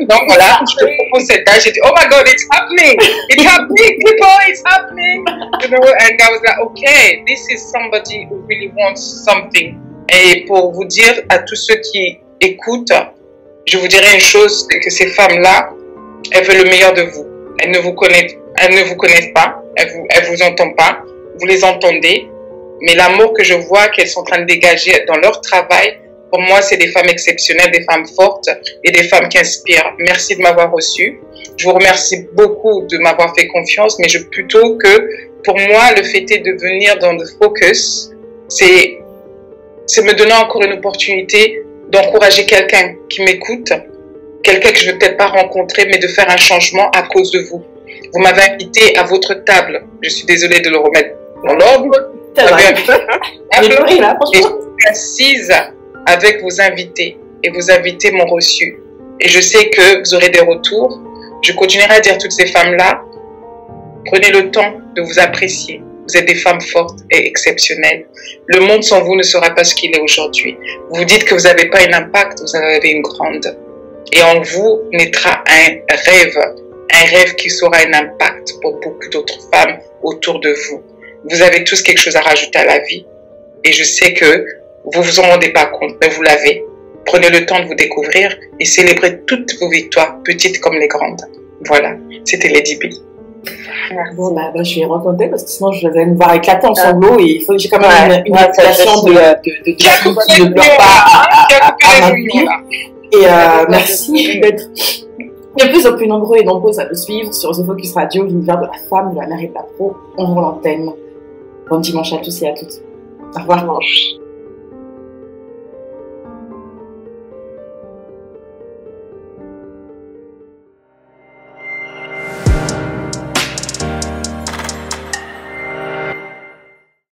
Donc voilà, je te propose cette tâche. J'ai dit, oh my God, it's happening, people, it's happening. You know, and I was like, okay, this is somebody who really wants something. Et pour vous dire à tous ceux qui écoutent, je vous dirais une chose, que ces femmes-là, elles veulent le meilleur de vous. Elles ne vous connaissent pas, elles vous entendent pas, vous les entendez. Mais l'amour que je vois qu'elles sont en train de dégager dans leur travail, pour moi, c'est des femmes exceptionnelles, des femmes fortes et des femmes qui inspirent. Merci de m'avoir reçue. Je vous remercie beaucoup de m'avoir fait confiance, mais plutôt que, pour moi, le fait est de venir dans le focus, c'est me donner encore une opportunité d'encourager quelqu'un qui m'écoute, quelqu'un que je ne vais peut-être pas rencontrer, mais de faire un changement à cause de vous. Vous m'avez invité à votre table. Je suis désolée de le remettre dans l'ordre. Et je suis assise avec vos invités et vos invités m'ont reçu. Et je sais que vous aurez des retours. Je continuerai à dire à toutes ces femmes-là, prenez le temps de vous apprécier. Vous êtes des femmes fortes et exceptionnelles. Le monde sans vous ne sera pas ce qu'il est aujourd'hui. Vous dites que vous n'avez pas un impact, vous en avez une grande. Et en vous naîtra un rêve qui sera un impact pour beaucoup d'autres femmes autour de vous. Vous avez tous quelque chose à rajouter à la vie. Et je sais que vous vous en rendez pas compte, mais vous l'avez. Prenez le temps de vous découvrir et célébrez toutes vos victoires, petites comme les grandes. Voilà, c'était Lady B. Bon, je vais raconter parce que sinon je vais me voir éclater en sanglots et il faut que j'ai quand même une invitation de fille qui ne pleure pas à maintenir. Et merci d'être de plus en plus nombreux et nombreuses à nous suivre sur The Focus Radio, l'univers de la femme, de la mère et de la pro. On rend l'antenne. Bon dimanche à tous et à toutes. Au revoir.